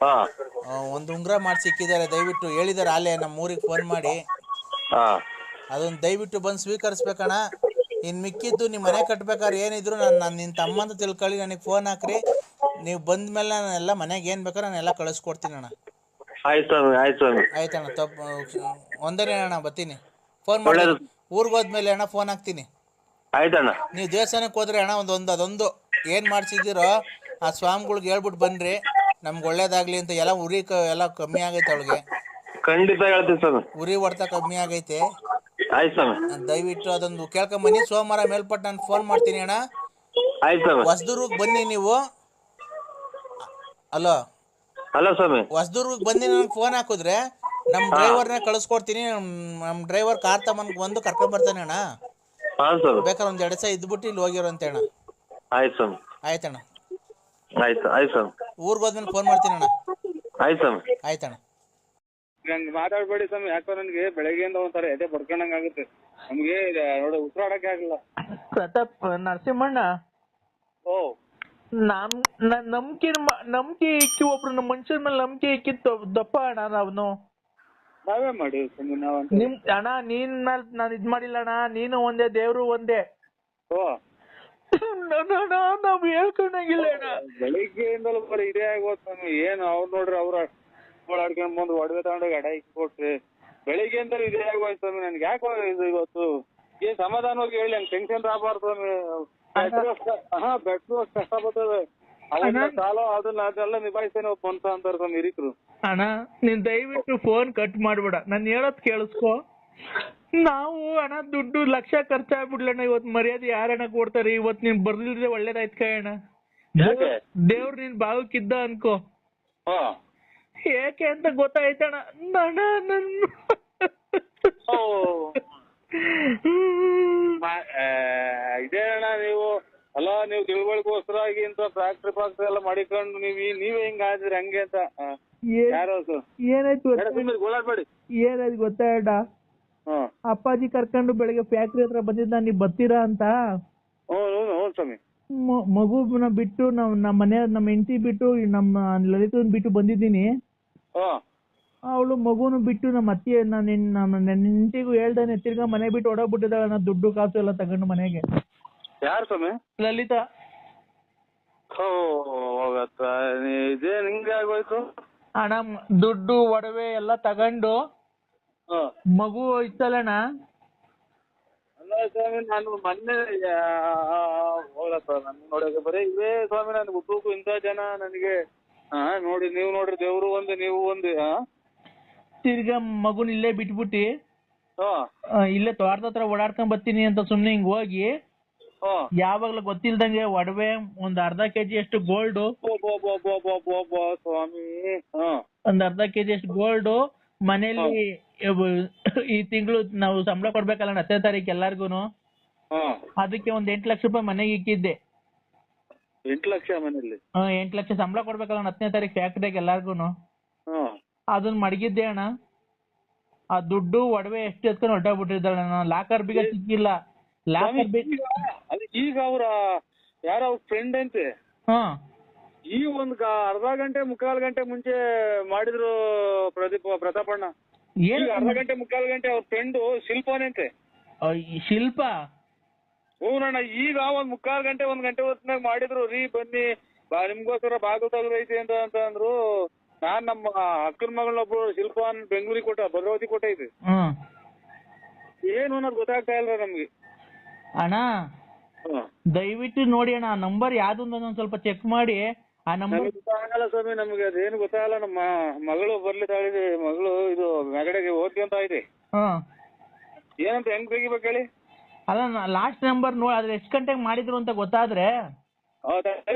ಒಂದು ಉಂಗ್ರ ಮಾಡಿ ಸಿಕ್ಕಿದ್ದಾರೆ. ದಯವಿಟ್ಟು ಹೇಳಿದಾರೆ ಅಲ್ಲೇ ನಮ್ಮ ಊರಿಗೆ ಫೋನ್ ಮಾಡಿ. ಅದನ್ನ ದಯವಿಟ್ಟು ಬಂದು ಸ್ವೀಕರಿಸ್ಬೇಕಣ್ಣ. ಇನ್ ಮಿಕ್ಕಿದ್ದು ನಿಮ್ಮ ಮನೆ ಕಟ್ಬೇಕಾದ್ರೆ ಏನಿದ್ರು ನಾನು ನಿನ್ನ ತಮ್ಮ ಅಂತ ತಿಳ್ಕೊಳ್ಳಿ, ನನಗೆ ಫೋನ್ ಹಾಕ್ರಿ. ನೀವು ಬಂದ ಮೇಲೆ ನಾನೆಲ್ಲ ಮನೆಗೆ ಏನ್ ಬೇಕಾದ್ರೆ ನಾನೆಲ್ಲ ಕಳಿಸ್ಕೊಡ್ತೀನಿ ಅಣ್ಣ. ಆಯ್ತಣ್ಣ, ಒಂದನೇ ಅಣ್ಣ, ಬರ್ತೀನಿ. ಫೋನ್ ಮಾಡಿ ಊರಿಗೆ ಹೋದ್ಮೇಲೆ ಅಣ್ಣ ಫೋನ್ ಹಾಕ್ತೀನಿ. ನೀವು ದೇವಸ್ಥಾನಕ್ಕೆ ಹೋದ್ರೆ ಅಣ್ಣ ಅದೊಂದು ಏನ್ ಮಾಡ್ಸಿದಿರೋ ಆ ಸ್ವಾಮಿಗಳಿಗೆ ಹೇಳ್ಬಿಟ್ಟು ಬನ್ರಿ, ನಮ್ಗೆ ಒಳ್ಳೇದಾಗ್ಲಿ ಅಂತ. ಎಲ್ಲ ಉರಿ ಎಲ್ಲ ಕಮ್ಮಿ ಆಗೈತೆ ಅವಳಿಗೆ. ಖಂಡಿತ ಹೇಳ್ತೀನಿ ಸರ್. ಉರಿ ಹೊಡ್ತಾ ಕಮ್ಮಿ ಆಗೈತೆ. ದಯವಿಟ್ಟು ಅದೊಂದು ಕೇಳ್ಕೊಂಬನ್ನಿ. ಸೋಮವಾರ ಮೇಲ್ಪಟ್ಟು ನಾನು ಫೋನ್ ಮಾಡ್ತೀನಿ ಅಣ್ಣ. ಹೊಸದುರ್ಗಕ್ಕೆ ಬನ್ನಿ ನೀವು. ಹಲೋ ಸ್ವಾಮಿ, ಹೊಸದುರ್ಗಕ್ಕೆ ಬಂದು ನನಗೆ ಫೋನ್ ಹಾಕಿದ್ರೆ ನಮ್ಮ ಡ್ರೈವರ್ನ ಕಳಿಸ್ಕೊಡ್ತೀನಿ. ನಮ್ಮ ಡ್ರೈವರ್ ಕಾರ್ ತಗೊಂಡ್ ಬಂದು ಕರ್ಕೊಂಡ್ ಬರ್ತಾನೆ ಅಣ್ಣ. ಬೇಕಾದ್ರೆ ಒಂದ್ 2 ದಿವಸ ಇದ್ಬಿಟ್ಟು ಇಲ್ಲಿ ಹೋಗಿರೋಂತೆ ಅಣ್ಣ. ಆಯ್ತಣ್ಣ. ಊರ್ಗ್ ಹೋದ್ಮೇಲೆ ಫೋನ್ ಮಾಡ್ತೀನಿ ಅಣ್ಣ. ಆಯ್ತಣ್ಣ. ಮಾತಾಡ್ಬೇಡಿ ಸ್ವಾಮಿ, ಯಾಕೋ ನನ್ಗೆ ಬೆಳಗ್ಗೆಯಿಂದ ಒಂಥರ ಎದೆ ಬಡ್ಕೊಂಡಂಗ ಆಗುತ್ತೆ. ನಮ್ಗೆ ನೋಡಿ ಉಸಿರಾಡಕ್ಕೆ ಆಗಲ್ಲ. ಪ್ರತಾಪ್ ನರಸಿಂಹಣ್ಣ, ನಂಬಿಕೆ ಇಕ್ಕಿ ಒಬ್ರು ನಮ್ಮ ಮನುಷ್ಯರ ಮೇಲೆ ನಂಬಿಕೆ ಇಕ್ಕಿ ದಪ್ಪ ಅಣ್ಣ. ನಾವೇ ಮಾಡಿ ಅಣ್ಣ, ನೀನ್ ಮೇಲೆ ನಾನು ಇದ್ ಮಾಡಿಲ್ಲ ಅಣ್ಣ. ನೀನು ಒಂದೇ, ದೇವ್ರು ಒಂದೇ. ನಾವ್ ಹೇಳ್ಕೊಂಡಂಗಿಲ್ಲ ಅಣ್ಣ. ಬೆಳಿಗ್ಗೆಯಿಂದಲೂ ಬರೀ ಇದೇ ಆಗೋತ್ ನಮ್ಗೆ. ಏನು ಅವ್ರು ನೋಡ್ರಿ ಅವ್ರ ಓಡಾಡ್ಕೊಂಡ್ ಬಂದು ಒಡವೆ ತಗೊಂಡೋಗಿ ಅಡ ಕೊಟ್ರಿ. ಬೆಳಿಗ್ಗೆಯಿಂದಲೂ ಇದೇ ಆಗೋಯ್ತು ಸ್ವಾಮಿ. ನನ್ಗೆ ಯಾಕೆ ಇದು ಇವತ್ತು ಏನ್ ಸಮಾಧಾನವಾಗಿ ಹೇಳಿ, ಹಂಗ್ ಟೆನ್ಷನ್ ಆಗಬಾರ್ದು ಸ್ವಾಮಿ. ಬೆಟ್ರು ಕಷ್ಟ ಬರ್ತದೆ. ಅವನ್ನ ಸಾಲ ಅದನ್ನೆಲ್ಲ ನಿಭಾಯಿಸ್ತೇನೆ ಒಬ್ಬ ಮನ್ಸ ಅಂತಾರ ಸ್ವಾಮಿ ಹಿರಿಕರು. ಅಣ್ಣ ನೀನ್ ದಯವಿಟ್ಟು ಫೋನ್ ಕಟ್ ಮಾಡ್ಬೇಡ, ನಾನು ಹೇಳೋದ್ ಕೇಳಿಸ್ಕೊ. ನಾವು ಅಣ್ಣ ದುಡ್ಡು ಲಕ್ಷ ಖರ್ಚಾಗ್ಬಿಡ್ಲಣ್ಣ. ಇವತ್ ಮರ್ಯಾದೆ ಯಾರಣ್ಣ ಕೊಡ್ತಾರೆ? ಇವತ್ ನೀನ್ ಬರ್ಲಿದ್ರೆ ಒಳ್ಳೇದಾಯ್ತು ಕಣ. ದೇವ್ರ ನಿನ್ ಭಾಗಕ್ಕಿದ್ದ ಅನ್ಕೋ. ಏಕೆ ಅಂತ ಗೊತ್ತಾಯ್ತಣ್ಣ. ಇದೇ ಅಣ್ಣ ನೀವು ಅಲ್ಲ, ನೀವು ತಿಳುವಳಿಕೋಸ್ಕರ ಆಗಿ ಇಂತ ಫ್ಯಾಕ್ಟ್ರಿ ಎಲ್ಲ ಮಾಡಿಕೊಂಡು ನೀವೇ ಹಿಂಗ ಆದ್ರಿ ಹಂಗೆ ಅಂತ ಯಾರು ಏನಾಯ್ತು ಗೊತ್ತಾಯ್ತ? ಅಪ್ಪಾಜಿ ಕರ್ಕೊಂಡು ಬೆಳಿಗ್ಗೆ ಫ್ಯಾಕ್ಟ್ರಿ ಹತ್ರ ಬಂದಿದ್ದ, ನೀವ್ ಬರ್ತೀರಾ ಅಂತ. ಸ್ವಾಮಿ ಮಗುನ ಬಿಟ್ಟು ನಮ್ಮ ಹೆಂಡತಿ ಬಿಟ್ಟು ನಮ್ಮ ಲಲಿತನ್ ಬಿಟ್ಟು ಬಂದಿದ್ದೀನಿ. ಅವಳು ಮಗುನು ಬಿಟ್ಟು ನಮ್ಮ ಅತ್ತೆ ನಮ್ಮ ಹೆಂಡತಿಗೂ ಹೇಳ್ದಾನೆ ತಿರ್ಗಾ ಮನೆ ಬಿಟ್ಟು ಹೊಡೋಗ್ಬಿಟ್ಟಿದ್ದಾಳೆ. ನಾ ದುಡ್ಡು ಕಾಸು ಎಲ್ಲ ತಗೊಂಡು ಮನೆಗೆ. ಯಾರು ಸ್ವಾಮಿ? ಲಲಿತಾ. ಇದೇ ನಿಂಗೆ ಆಗೋಯ್ತು ಅಣ್ಣ. ದುಡ್ಡು ಒಡವೆ ಎಲ್ಲ ತಗೊಂಡು ಮಗು ಇತ್ತಲ್ಲಣ್ಣ. ಅಲ್ಲ ಸ್ವಾಮಿ, ನಾನು ಮೊನ್ನೆ ನೋಡಕ್ಕೆ ಬರೀ ಇವೇ ಸ್ವಾಮಿ. ನನ್ಗೆ ಹುಟ್ಟುಕು ಇಂಥ ಜನ ನನಗೆ ನೋಡಿ. ನೀವು ನೋಡ್ರಿ, ದೇವ್ರು ಒಂದು ನೀವು ಒಂದು. ತಿರ್ಗಾ ಮಗುನ ಇಲ್ಲೇ ಬಿಟ್ಬಿಟ್ಟಿ ಇಲ್ಲೇ ತೋಟದ ಹತ್ರ ಓಡಾಡ್ಕೊಂಡ್ ಬರ್ತೀನಿ ಅಂತ ಸುಮ್ನೆ ಹಿಂಗ್ ಹೋಗಿ ಯಾವಾಗ್ಲೂ ಗೊತ್ತಿಲ್ದಂಗೆ ಒಡವೆ ಒಂದ್ ಅರ್ಧ ಕೆಜಿ ಅಷ್ಟು ಗೋಲ್ಡ್, ಸ್ವಾಮಿ ಒಂದ್ ಅರ್ಧ ಕೆಜಿ ಅಷ್ಟು ಗೋಲ್ಡ್ ಮನೇಲಿ ಈ ತಿಂಗಳು ನಾವು ಸಂಬಳ ಕೊಡ್ಬೇಕಲ್ಲ 10ನೇ ತಾರೀಕು ಎಲ್ಲಾರ್ಗುನು. ಅದಕ್ಕೆ ಒಂದ್ 8 ಲಕ್ಷ ರೂಪಾಯಿ ಮನೆಗೆ ಇಕ್ಕಿದ್ದೆ. 8 ಲಕ್ಷ ಮನೇಲಿ? 8 ಲಕ್ಷ ಸಂಬಳ ಕೊಡ್ಬೇಕಲ್ಲ 10ನೇ ತಾರೀಕು ಫ್ಯಾಕ್ಟ್ರಿಗೆ ಎಲ್ಲಾರ್ಗುನು. ಅದನ್ನ ಮಡಗಿದ್ದೆ ಅಣ್ಣ. ಆ ದುಡ್ಡು ಒಡವೆ ಎಷ್ಟು ಎತ್ಕೊಂಡು ಹೊರಟೋಗ್ಬಿಟ್ಟಿದ್ದಾಳೆ. ಲಾಕರ್ ಬೀಗ ಸಿಕ್ಕಿಲ್ಲ. ಈಗ ಅವ್ರ ಯಾರ ಅವ್ರ ಫ್ರೆಂಡ್ ಅಂತೆ ಈ ಒಂದ್ ಅರ್ಧ ಗಂಟೆ ಮುಕ್ಕಾಲ್ ಗಂಟೆ ಮುಂಚೆ ಮಾಡಿದ್ರು ಪ್ರತಾಪಣ್ಣ. ಅರ್ಧ ಗಂಟೆ ಮುಕ್ಕಾಲ್ ಗಂಟೆ ಅವ್ರ ಫ್ರೆಂಡ್ ಶಿಲ್ಪಾನಂತೆ. ಶಿಲ್ಪ? ಹೂನಣ್ಣ. ಈಗ ಒಂದ್ ಮುಕ್ಕಾಲ್ ಗಂಟೆ 1 ಗಂಟೆ ಹೊತ್ತಿನಾಗ ಮಾಡಿದ್ರು. ರೀ ಬನ್ನಿ ನಿಮ್ಗೋಸ್ಕರ ಬಾಗಿಲು ತೆಗ್ದೈತಿ ಅಂತ ಅಂದ್ರು. ನಾನ್ ನಮ್ಮ ಅಕ್ಕನ ಮಗಳನ್ನೊಬ್ರು ಶಿಲ್ಪಾನ್ ಬೆಂಗಳೂರಿಗೆ ಕೊಟ್ಟ, ಭದ್ರಾವತಿ ಕೊಟ್ಟೈತಿ. ಏನು ಅನ್ನೋದು ಗೊತ್ತಾಗ್ತಾ ಇಲ್ಲ ನಮ್ಗೆ. ಅಣ್ಣ ದಯವಿಟ್ಟು ನೋಡಿ ಅಣ್ಣ, ನಂಬರ್ ಯಾವ್ದು ಒಂದ್ ಸ್ವಲ್ಪ ಚೆಕ್ ಮಾಡಿ. ಆ ನಂಬರ್ ಗೊತ್ತಾಗಲ್ಲ ಸ್ವಾಮಿ ನಮ್ಗೆ, ಅದೇನು ಗೊತ್ತಾಗಲ್ಲ. ನಮ್ಮ ಮಗಳು ಬರ್ಲಿದ್ದಾಳಿದೆ. ಮಗಳು ಇದು ಮೆಗಡೆಗೆ ಓದ್ಕೊಂತ ಇದೆ. ಏನಂತ ಹೆಂಗ್ ತೆಗಿಬೇಕು ಹೇಳಿ? ಅಲ್ಲ ಲಾಸ್ಟ್ ನಂಬರ್ ನೋಡಿ, ಅದ್ರ ಎಷ್ಟ್ ಗಂಟೆಗೆ ಮಾಡಿದ್ರು ಅಂತ ಗೊತ್ತಾದ್ರೆ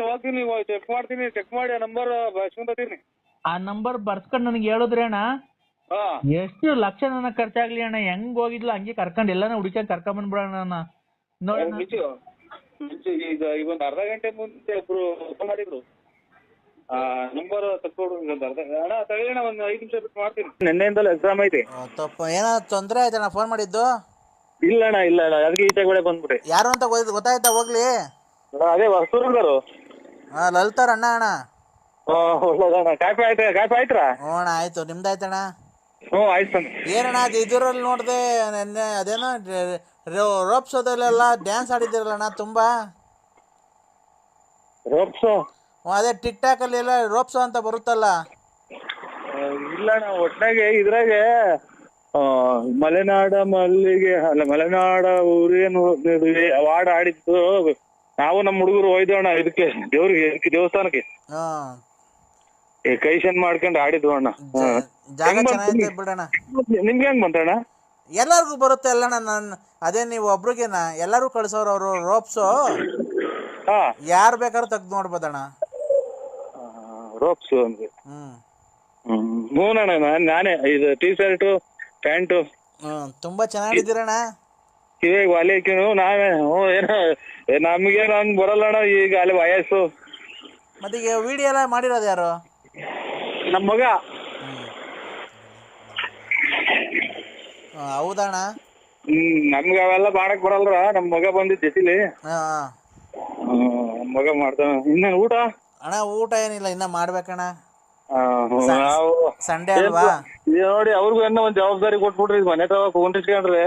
ಹೋಗ್ತೀನಿ, ಚೆಕ್ ಮಾಡ್ತೀನಿ. ಚೆಕ್ ಮಾಡಿ ಆ ನಂಬರ್ ಬರ್ಸ್ಕೊಂತೀನಿ. ಆ ನಂಬರ್ ಬರ್ಸ್ಕೊಂಡ್ ನನಗೆ ಹೇಳಿದ್ರೆ ಅಣ್ಣ ಎಷ್ಟು ಲಕ್ಷ ನನಗ್ ಖರ್ಚಾಗ್ಲಿ ಅಣ್ಣ. ಹೆಂಗ್ ಹೋಗಿದ್ಲ ಹಂಗೆ ಕರ್ಕೊಂಡ್ ಎಲ್ಲಾನ ಹುಡುಕ್ಯಾಗ ಕರ್ಕೊಂಡ್ ಬಂದ್ಬಿಡೋಣ ನೋಡಿ. ಈಗ ಒಂದ್ ಅರ್ಧ ಗಂಟೆ ಮುಂಚೆ ಒಬ್ರು ಮಾಡಿದ್ರು. ನಂಬರ್ ತಕ್ಕೊಡು. ಅಣ್ಣ ತಗೊಳ್ಳೋಣ, ಒಂದ್ 5 ನಿಮಿಷ ಬಿಟ್ಟು ಮಾಡ್ತೀನಿ. ನಿನ್ನೆಯಿಂದಲೂ ಎಕ್ಸಾಮ್ ಐತಿ. ಏನೋ ತೊಂದ್ರೆ ಆಯ್ತಣ್ಣ ಫೋನ್ ಮಾಡಿದ್ದು? ಇಲ್ಲ ಅಣ್ಣ, ಇಲ್ಲ ಅಣ್ಣ, ಅದಕ್ಕೆ ಈಚೆ ಕಡೆ ಬಂದ್ಬಿಟ್ಟೆ. ಯಾರು ಅಂತ ಗೊತ್ತಾಯ್ತಾ? ಹೋಗ್ಲಿ. ಅದೇ ಹೊಸೂರ್ಗಾರು. ಲಲಿತಾರ ಅಣ್ಣ. ಅಣ್ಣ ಒಳ್ಳೇದಣ್ಣ. ಕಾಫಿ ಆಯ್ತಾ? ಹ್ಞೂ ಅಣ್ಣ ಆಯ್ತು. ನಿಮ್ದಾಯ್ತಣ್ಣ? ಹ್ಞೂ ಆಯ್ತು. ಏನಣ್ಣ ಅದು ಇದರಲ್ಲಿ ನೋಡಿದೆ ನೆನ್ನೆ, ಅದೇನೋ ರೋಪ್ಸೋದಲ್ಲೆಲ್ಲ ಡ್ಯಾನ್ಸ್ ಆಡಿದಿರಲ್ಲಣ್ಣ ತುಂಬಾ. ರೋಪ್ಸೋ? ಅದೇ ಟಿಕ್ ಟಾಕ್ ಅಲ್ಲಿ ಎಲ್ಲ ರೋಪ್ಸೋ ಅಂತ ಬರುತ್ತಲ್ಲ. ಇಲ್ಲ ಅಣ್ಣ, ಒಟ್ನಾಗೆ ಇದ್ರಾಗೆ ಮಲೆನಾಡ ಮಲ್ಲಿಗೆ ಅಲ್ಲ, ಮಲೆನಾಡ ಊರೇನು ವಾಡ ಆಡಿದ್ದು. ನಾವು ನಮ್ಮ ಹುಡುಗರು ಹೋಯ್ದೋಣ ಇದಕ್ಕೆ ದೇವ್ರಿಗೆ, ದೇವಸ್ಥಾನಕ್ಕೆ ಕೈಶನ್ ಮಾಡ್ಕೊಂಡು ಆಡಿದ್ವು ಅಣ್ಣ. ಜಾಗ ಚೆನ್ನಾಗಿದೆ ಬಿಡಣ್ಣ. ನಿಮ್ಗೆ ಹೆಂಗ್ ಬಂತಣ್ಣ? ಎಲ್ಲರಿಗೂ ಬರುತ್ತೆ ಅಲ್ಲಣ್ಣ. ನಾನು ಅದೇ ನೀವು ಒಬ್ರಿಗೆನ ಎಲ್ಲರೂ ಕಳ್ಸೋರು ಅವರು ರೋಪ್ಸು. ಯಾರು ಬೇಕಾದ್ರೂ ತೆಗ್ದು ನೋಡ್ಬೋದಣ್ಣ ರೋಪ್ಸು ಅಂದ್ರೆ. ಹ್ಞೂನಣ್ಣ, ನಾನೇ ಇದು ಟೀ ಶರ್ಟು ಪ್ಯಾಂಟು ತುಂಬಾ ಚೆನ್ನಾಗಿದ್ದೀರಣ್ಣ. ಕಿವಿಗೆ ವಾಲಿ ಹಾಕಿನು ನಾವೇ. ಏನೋ ನಮ್ಗೇನು ಹಂಗ್ ಬರಲ್ಲಣ್ಣ. ಈಗ ಅಲ್ಲಿ ವಯಸ್ಸು. ಮತ್ತೆ ಈಗ ವಿಡಿಯೋ ಎಲ್ಲ ಮಾಡಿರೋದು ಯಾರು? ನಮ್ಮ ಮಗ. ಹೌದಣ್ಣ. ನಮ್ಗೆ ಅವೆಲ್ಲ ಮಾಡಕ್ ಬರಲ್ರ. ನಮ್ ಮಗ ಬಂದಿದ್ ಜೊತೆಲಿ. ಮಗ ಮಾಡ್ತಾನ. ಇನ್ನೇನು ಊಟ? ಅಣ್ಣ ಊಟ ಏನಿಲ್ಲ, ಇನ್ನ ಮಾಡ್ಬೇಕಣ್ಣ. ನಾವು ಸಂಡೇ ಅಲ್ವಾ? ನೋಡಿ ಅವ್ರಿಗೂ ಏನೋ ಒಂದ್ ಜವಾಬ್ದಾರಿ ಕೊಟ್ಬಿಟ್ರಿ. ಮನೆ ತಗ ಕುಂಟಿಸ್ಕೊಂಡ್ರೆ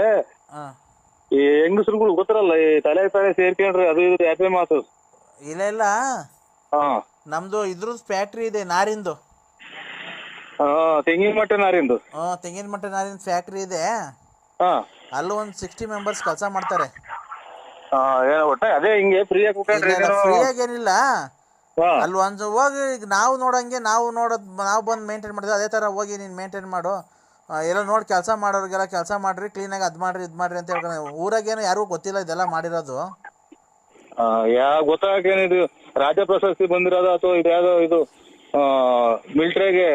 ಈ ಹೆಂಗಸ್ರುಗಳು ಗೊತ್ತಿರಲ್ಲ ಈ ತಲೆ ಸೇರ್ಕೊಂಡ್ರೆ ಅದು ಇದು ಯಾಪೆ ಮಾತು. ಇಲ್ಲ ಇಲ್ಲ, ಹಾ ನಮ್ದು ಇದ್ರದ್ದು ಫ್ಯಾಕ್ಟ್ರಿ ಇದೆ ನಾರಿಂದು. ತೆಂಗಿನ ಮಟ್ಟೆ ನಾರಿಂದು. ತೆಂಗಿನ ಮಟ್ಟ ನಾರಿನ ಫ್ಯಾಕ್ಟ್ರಿ ಇದೆ. ಹಾ ಅಲ್ಲೂ ಒಂದು 60 ಮೆಂಬರ್ಸ್ ಕೆಲಸ ಮಾಡ್ತಾರೆ. ಏನೋ ಒಟ್ಟ ಅದೇ ಹಿಂಗೆ ಫ್ರೀಯಾಗಿ ಕೂತ್ಕೊಂಡ್ರೆ ಫ್ರೀಯಾಗಿ ಏನಿಲ್ಲ. ಅಲ್ಲಿ ಒಂದು ಹೋಗಿ ಈಗ ನಾವು ನೋಡಂಗೆ ನಾವು ಬಂದು ಮೇಂಟೈನ್ ಮಾಡಿದ್ವಿ. ಅದೇ ಥರ ಹೋಗಿ ನೀನು ಮೇಂಟೈನ್ ಮಾಡು, ಎಲ್ಲ ನೋಡಿ ಕೆಲಸ ಮಾಡೋರಿಗೆಲ್ಲ ಕೆಲಸ ಮಾಡಿರಿ, ಕ್ಲೀನಾಗಿ ಅದು ಮಾಡಿರಿ ಇದು ಮಾಡಿರಿ ಅಂತ ಹೇಳ್ಕೊಂಡು. ಊರಾಗೇನು ಯಾರಿಗೂ ಗೊತ್ತಿಲ್ಲ ಇದೆಲ್ಲ ಮಾಡಿರೋದು. ಗೊತ್ತಾಗೇನಿದು ರಾಜ್ಯ ಪ್ರಶಸ್ತಿ ಬಂದಿರೋದು ಅಥವಾ ಇದ್ಯಾವುದೋ ಇದು ಮಿಲಿಟರಿಗೆ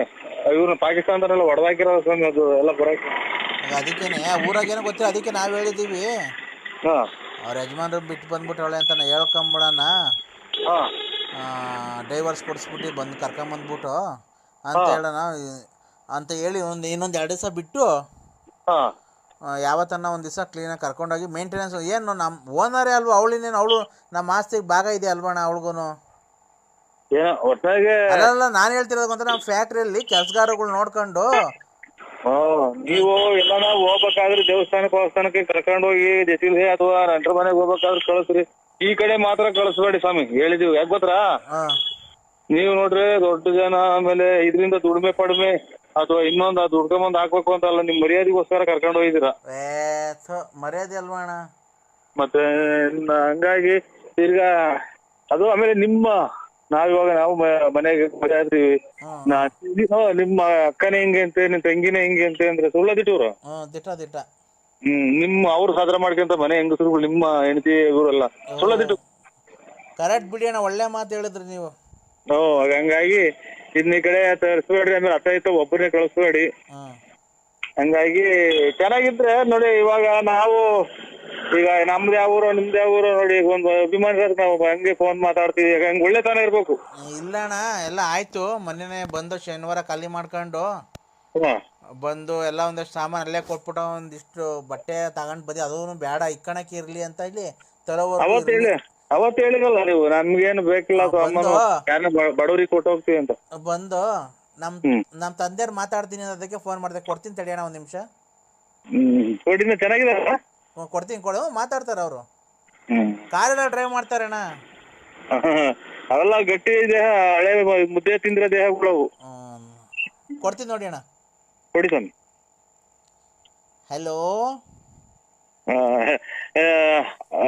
ಇವ್ರನ್ನ ಪಾಕಿಸ್ತಾನದಲ್ಲೆಲ್ಲ ಹೊಡೆದಾಕಿರೋ ಸ್ವಾಮಿ ಅದು ಎಲ್ಲ ಬರೋಕೆ. ಅದಕ್ಕೇನೆ ಊರಾಗೇನೋ ಗೊತ್ತಿಲ್ಲ, ಅದಕ್ಕೆ ನಾವು ಹೇಳಿದ್ದೀವಿ ಅವ್ರ ಯಜಮಾನ್ರು ಬಿಟ್ಟು ಬಂದ್ಬಿಟ್ಟವಳೆ ಅಂತ ಹೇಳ್ಕೊಂಬಿಡೋಣ, ಡೈವರ್ಸ್ ಕೊಡಿಸ್ಬಿಟ್ಟು ಬಂದು ಕರ್ಕೊಂಬಂದ್ಬಿಟ್ಟು ಅಂತ ಹೇಳೋಣ ಅಂತ ಹೇಳಿ ಇನ್ನೊಂದು 2 ದಿವಸ ಬಿಟ್ಟು ಯಾವತ್ತನ್ನ ಒಂದು ದಿವಸ ಕ್ಲೀನಾಗಿ ಕರ್ಕೊಂಡೋಗಿ ಮೇಂಟೆನೆನ್ಸ್. ಏನು ನಮ್ಮ ಓನರೇ ಅಲ್ವಾ ಅವಳಿನೇನು, ಅವಳು ನಮ್ಮ ಆಸ್ತಿಗೆ ಭಾಗ ಇದೆ ಅಲ್ವಣ್ಣ ಅವಳಿಗೂ. ಅಲ್ಲ ನಾನು ಹೇಳ್ತಿರೋದು ಅಂತ ನಮ್ಮ ಫ್ಯಾಕ್ಟ್ರಿಯಲ್ಲಿ ಕೆಲಸಗಾರಗಳು ನೋಡ್ಕೊಂಡು ನೀವು ಎಲ್ಲ ಹೋಗ್ಬೇಕಾದ್ರೆ ದೇವಸ್ಥಾನಕ್ಕೆ ಕರ್ಕೊಂಡು ಹೋಗಿ ಜೊತೆಲಿ ಅಥವಾ ನಂತರ ಮನೆಗೆ ಹೋಗ್ಬೇಕಾದ್ರೆ ಕಳಿಸ್ರಿ. ಈ ಕಡೆ ಮಾತ್ರ ಕಳಿಸ್ಬೇಡಿ ಸ್ವಾಮಿ, ಹೇಳಿದೀವಿ. ಯಾಕೆ ಗೊತ್ತಾ, ನೀವು ನೋಡ್ರಿ ದೊಡ್ಡ ಜನ ಆಮೇಲೆ ಇದರಿಂದ ದುಡಿಮೆ ಪಡಿಮೆ ಅಥವಾ ಇನ್ನೊಂದು ಅದು ದುಡ್ಕೊಂಬಂದ್ ಹಾಕ್ಬೇಕು ಅಂತ ಅಲ್ಲ, ನಿಮ್ ಮರ್ಯಾದೆಗೋಸ್ಕರ ಕರ್ಕೊಂಡು ಹೋಗಿದ್ದೀರಾ. ಮರ್ಯಾದೆ ಅಲ್ವಣ ಮತ್ತೆ ಹಂಗಾಗಿ ತಿರ್ಗಾ ಅದು ಆಮೇಲೆ ನಾವಿವಾಗ ನಾವು ಮನೆಗೆ ಇರ್ತೀವಿ, ನಿಮ್ಮ ಅಕ್ಕನೇ ಹಿಂಗೆ ಅಂತೆ ನಿಮ್ ತಂಗಿನೇ ಹಿಂಗೆ ಅಂತೆ ಅಂದ್ರೆ ಸುಳ್ಳದಿಟ್ಟವ್ರು. ನಿಮ್ಮ ಅವ್ರು ಸಾಧನೆ ಮಾಡ್ಕೊಂತ ಮನೆ ಹೆಂಗಸರುಗಳು ನಿಮ್ಮ ಹೆಂಡತಿ ಇವರೆಲ್ಲ ಸುಳ್ಳದಿಟ್ಟು. ಕರೆಕ್ಟ್ ಬಿಡಿ ಅಣ್ಣ, ಒಳ್ಳೆ ಮಾತು ಹೇಳಿದ್ರಿ ನೀವು. ಹಂಗಾಗಿ ಇದನ್ನ ಈ ಕಡೆ ತರಿಸ್ಬೇಡ್ರಿ, ಆಮೇಲೆ ಅತ್ತ ಒಬ್ಬರನ್ನೇ ಕಳಿಸ್ಬೇಡಿ. ಹಂಗಾಗಿ ಚೆನ್ನಾಗಿದ್ರೆ ನೋಡಿ. ಇವಾಗ ನಾವು ಈಗ ನಮ್ದು ಯಾವ ಊರು ನಿಮ್ದು ಯಾವ ಊರು ನೋಡಿ, ಒಂದು ಅಭಿಮಾನ ನಾವು ಹಂಗೆ ಫೋನ್ ಮಾತಾಡ್ತೀವಿ. ಹಂಗೆ ಒಳ್ಳೆ ತಾನೇ ಇರ್ಬೇಕು. ಇಲ್ಲ ಅಣ್ಣ, ಎಲ್ಲ ಆಯ್ತು. ಮೊನ್ನೆನೆ ಬಂದು ಶನಿವಾರ ಖಾಲಿ ಮಾಡ್ಕೊಂಡು ಬಂದು ಎಲ್ಲ ಒಂದಷ್ಟು ಸಾಮಾನು ಅಲ್ಲೇ ಕೊಟ್ಬಿಟ್ಟು ಒಂದಿಷ್ಟು ಬಟ್ಟೆ ತಗೊಂಡ್ ಬಂದಿ. ಅದೂ ಬೇಡ ಇಕ್ಕಣಕ್ಕೆ ಇರ್ಲಿ ಅಂತ ಇಲ್ಲಿ ಅವತ್ತು ಹೇಳಿರಲ್ಲ ನೀವು, ನಮ್ಗೇನು ಬೇಕಿಲ್ಲ ಬಡವರಿಗೆ ಕೊಟ್ಟು ಹೋಗ್ತೀವಿ ಅಂತ. ಬಂದು ನಮ್ ತಂದೆಯವ್ರು ಮಾತಾಡ್ತೀನಿ ಅದಕ್ಕೆ ಫೋನ್ ಮಾಡಿದೆ. ಕೊಡ್ತೀನಿ ತಡಿ ಅಣ್ಣ, 1 ನಿಮಿಷ. ಚೆನ್ನಾಗಿದೆ, ಕೊಡ್ತೀನಿ ಕೊಡು. ಮಾತಾಡ್ತಾರ ಅವರು, ಕಾರೆಲ್ಲ ಡ್ರೈವ್ ಮಾಡ್ತಾರೆ ಅಣ್ಣ. ಅವೆಲ್ಲ ಗಟ್ಟಿ ದೇಹ, ಹಳೆ ಮುದ್ದೆ ತಿಂದ್ರೆ ದೇಹಗಳು. ಕೊಡ್ತೀನಿ ನೋಡಿ ಅಣ್ಣ, ಕೊಡಿ ಸ್ವಾಮಿ. ಹಲೋ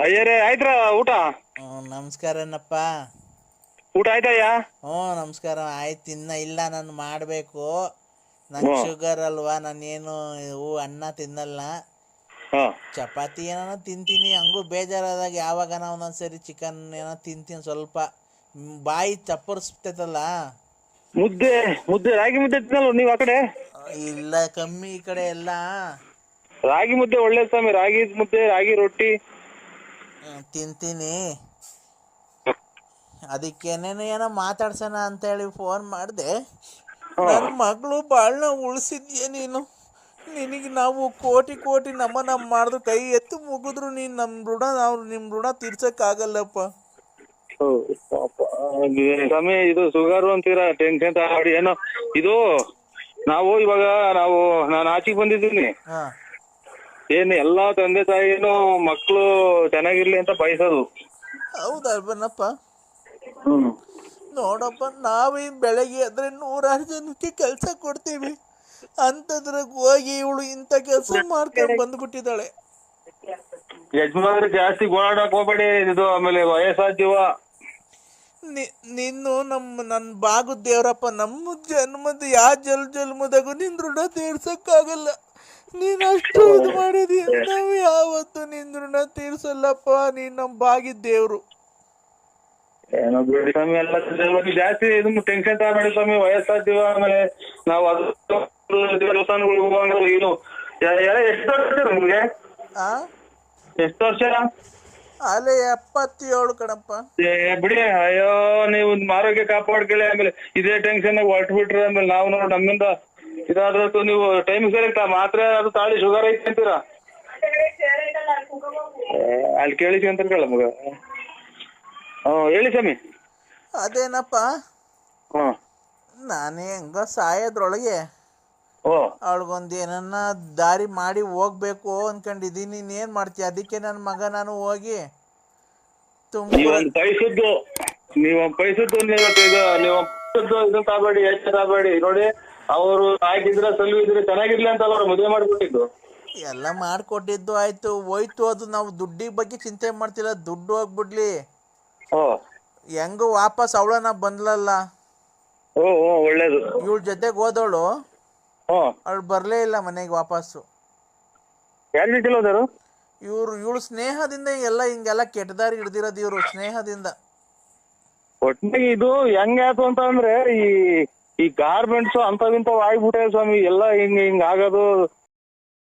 ಅಯ್ಯರೇ, ಆಯ್ತ್ರ ಊಟ? ನಮಸ್ಕಾರನಪ್ಪ. ಊಟ ಆಯ್ತಯ್ಯ? ನಮಸ್ಕಾರ. ಆಯ್ತು, ಇನ್ನ ಇಲ್ಲ, ನಾನು ಮಾಡ್ಬೇಕು. ನನ್ ಶುಗರ್ ಅಲ್ವಾ, ನಾನೇನು ಅನ್ನ ತಿನ್ನಲ್ಲ, ಚಪಾತಿ ಏನೋ ತಿಂತೀನಿ. ಹಂಗೂ ಬೇಜಾರಾದಾಗ ಯಾವಾಗನ ಒಂದೊಂದ್ಸರಿ ಚಿಕನ್ ಏನೋ ತಿಂತೀನಿ. ಸ್ವಲ್ಪ ಬಾಯಿ ಚಪ್ಪರ್ಸ್ತೈತಲ್ಲ. ಮುದ್ದೆ ರಾಗಿ ಮುದ್ದೆ ತಿನ್ನಲ್ಲ ನೀವು ಆ ಕಡೆ? ಇಲ್ಲ, ಕಮ್ಮಿ ಈ ಕಡೆ ಎಲ್ಲ. ರಾಗಿ ಮುದ್ದೆ ಒಳ್ಳೆ ಸ್ವಾಮಿ, ರಾಗಿ ಮುದ್ದೆ ರಾಗಿ ರೊಟ್ಟಿ ತಿಂತೀನಿ. ಅದಕ್ಕೇನೇನು ಏನೋ ಮಾತಾಡ್ಸೋಣ ಅಂತ ಹೇಳಿ ಫೋನ್ ಮಾಡಿದೆ. ನನ್ನ ಮಗಳು ಬಾಳ್ನ ಉಳಿಸಿದ್ಯೆ ನೀನು. ನಿನಗೆ ನಾವು ಕೋಟಿ ನಮ್ಮನ್ನ ಮಾಡಿದ್ರು ಕೈ ಎತ್ತು ಮುಗಿದ್ರು ನೀನು ನಿಮ್ಮ ಋಣ ತೀರ್ಸಕ್ಕಾಗಲ್ಲಪ್ಪ. ಸ್ವಾಮಿ, ಇದು ಶುಗರ್ ಅಂತೀರಾ, ಟೆನ್ಷನ್ ತಗೊಳ್ಳಿ. ಏನೋ ಇದು ಇವಾಗ ನಾನು ಆಚೆಗೆ ಬಂದಿದ್ದೀನಿ. ಏನು ಎಲ್ಲಾ ತಂದೆ ತಾಯಿನು ಮಕ್ಕಳು ಚೆನ್ನಾಗಿರ್ಲಿ ಅಂತ ಬಯಸೋದು. ಹೌದಲ್ವನಪ್ಪ? ನೋಡಪ್ಪ, ನಾವೇ ಬೆಳಗ್ಗೆ ಆದ್ರೆ 100 ಜನಕ್ಕೆ ಕೆಲಸ ಕೊಡ್ತೀವಿ, ಅಂತದ್ರಾಗ ಹೋಗಿ ಇವಳು ಇಂಥ ಕೆಲಸ ಮಾಡ್ಕೊಂಡು ಬಂದ್ಬಿಟ್ಟಿದ್ದಾಳೆ. ಯಜಮಾನ್ರು ಜಾಸ್ತಿ ಓಡಾಡಕ್ ಹೋಗ್ಬೇಡಿ, ಇದು ಆಮೇಲೆ ವಯಸ್ಸಾದೀವ. ನೀನು ನನ್ನ ಬಾಗುದ್ ದೇವ್ರಪ್ಪ. ನಮ್ಮ ಜನ್ಮದ ಜನ್ಮದಾಗೂ ನಿನ್ ಋಣ ತೀರ್ಸಕ್ಕಾಗಲ್ಲ. ನೀನ್ ಅಷ್ಟು ಇದು ಮಾಡಿದೀಯ, ನಾವು ಯಾವತ್ತು ನಿನ್ ಋಣ ತೀರ್ಸಲ್ಲಪ್ಪ. ನೀನ್ ನಮ್ ಬಾಗಿದ್ ದೇವ್ರು. ಏನೋ ಬಿಡಿ ಸ್ವಾಮಿ, ಎಲ್ಲ ಜಾಸ್ತಿ ಇದನ್ನು ಟೆನ್ಷನ್ ತಗೊಬೇಡಿ ಸ್ವಾಮಿ. ವಯಸ್ಸಾದೀವ, ಆಮೇಲೆ ನಾವು ಅದು ದೇವಸ್ಥಾನಗಳಿಗೆ ಹೋಗುವಾಗ ಏನು ಎಷ್ಟು ವರ್ಷ ನಿಮ್ಗೆ? ಎಷ್ಟು ವರ್ಷ? ಅಲ್ಲೇ 77 ಕಣಪ್ಪ. ಬಿಡಿ, ಅಯ್ಯೋ ನೀವು ಆರೋಗ್ಯ ಕಾಪಾಡ್ಕೊಳ್ಳಿ. ಆಮೇಲೆ ಇದೇ ಟೆನ್ಷನ್ ಹೊರಟು ಬಿಟ್ರೆ ಆಮೇಲೆ ನಾವು ನೋಡಿ ನಮ್ಮಿಂದ ಇದಾದ್ರೂ ನೀವು ಟೈಮ್ ಸರಿತಾ ಮಾತ್ರೆ ಅದು ತಾಳಿ ಶುಗರ್ ಐತೆ ಅಂತೀರಾ? ಅಲ್ಲಿ ಕೇಳಿಸಿ ಅಂತ ಕೇಳ ಮಗ. ಹೇಳಿ ಸ್ವಾಮಿ. ಅದೇನಪ್ಪ, ನಾನೇ ಹೆಂಗ ಸಾಯೋದ್ರೊಳಗೆ ಓ ಅವಳಿಗೊಂದು ಏನನ್ನ ದಾರಿ ಮಾಡಿ ಹೋಗ್ಬೇಕು ಅನ್ಕೊಂಡಿದ್ದೀನಿ. ನೀನ್ ಏನ್ ಮಾಡ್ತೀಯ? ಅದಕ್ಕೆ ನನ್ನ ಮಗ ನಾನು ಹೋಗಿ ನೀವೊಂದ್ ಪೈಸದ್ದು ಇದು ತಾಬೇಡಿ, ಹೆಚ್ಚು ತಾಬೇಡಿ. ನೋಡಿ ಅವರು ಆಗಿದ್ರೆ ಸಲ್ವಿದ್ರೆ ಚೆನ್ನಾಗಿರ್ಲಿ ಅಂತ ಅವ್ರು ಮದುವೆ ಮಾಡ್ಬಿಟ್ಟಿದ್ದು. ಎಲ್ಲ ಮಾಡ್ಕೊಟ್ಟಿದ್ದು ಆಯ್ತು, ಹೋಯ್ತು. ಅದು ನಾವು ದುಡ್ಡಿಗೆ ಬಗ್ಗೆ ಚಿಂತೆ ಮಾಡ್ತಿಲ್ಲ, ದುಡ್ಡು ಹೋಗ್ಬಿಡ್ಲಿ. ಓ ಹೆಂಗು ವಾಪಸ್ ಅವಳನ್ನ ಬಂದ್ಲಲ್ಲ, ಓ ಓ ಒಳ್ಳೇದು. ಇವಳ ಜೊತೆಗೆ ಹೋದವಳು, ಓ ಅವಳು ಬರ್ಲೇ ಇಲ್ಲ ಮನೆಗೆ ವಾಪಸ್ಸು. ಯಾರ ಜೊತೆ ಹೋದರು? ಇವಳು ಸ್ನೇಹದಿಂದ ಎಲ್ಲ ಹಿಂಗೆಲ್ಲ ಕೆಟ್ಟದಾರಿ ಹಿಡ್ದಿರೋದು, ಇವ್ರು ಸ್ನೇಹದಿಂದ. ಒಟ್ಟಿಗೆ ಇದು ಹೆಂಗಾಯ್ತು ಅಂತ ಅಂದ್ರೆ ಈ ಗಾರ್ಮೆಂಟ್ಸ್ ಅಂತವಿಂತವ್ ಆಗ್ಬಿಟ್ಟೆ ಸ್ವಾಮಿ. ಎಲ್ಲ ಹಿಂಗ್ ಆಗೋದು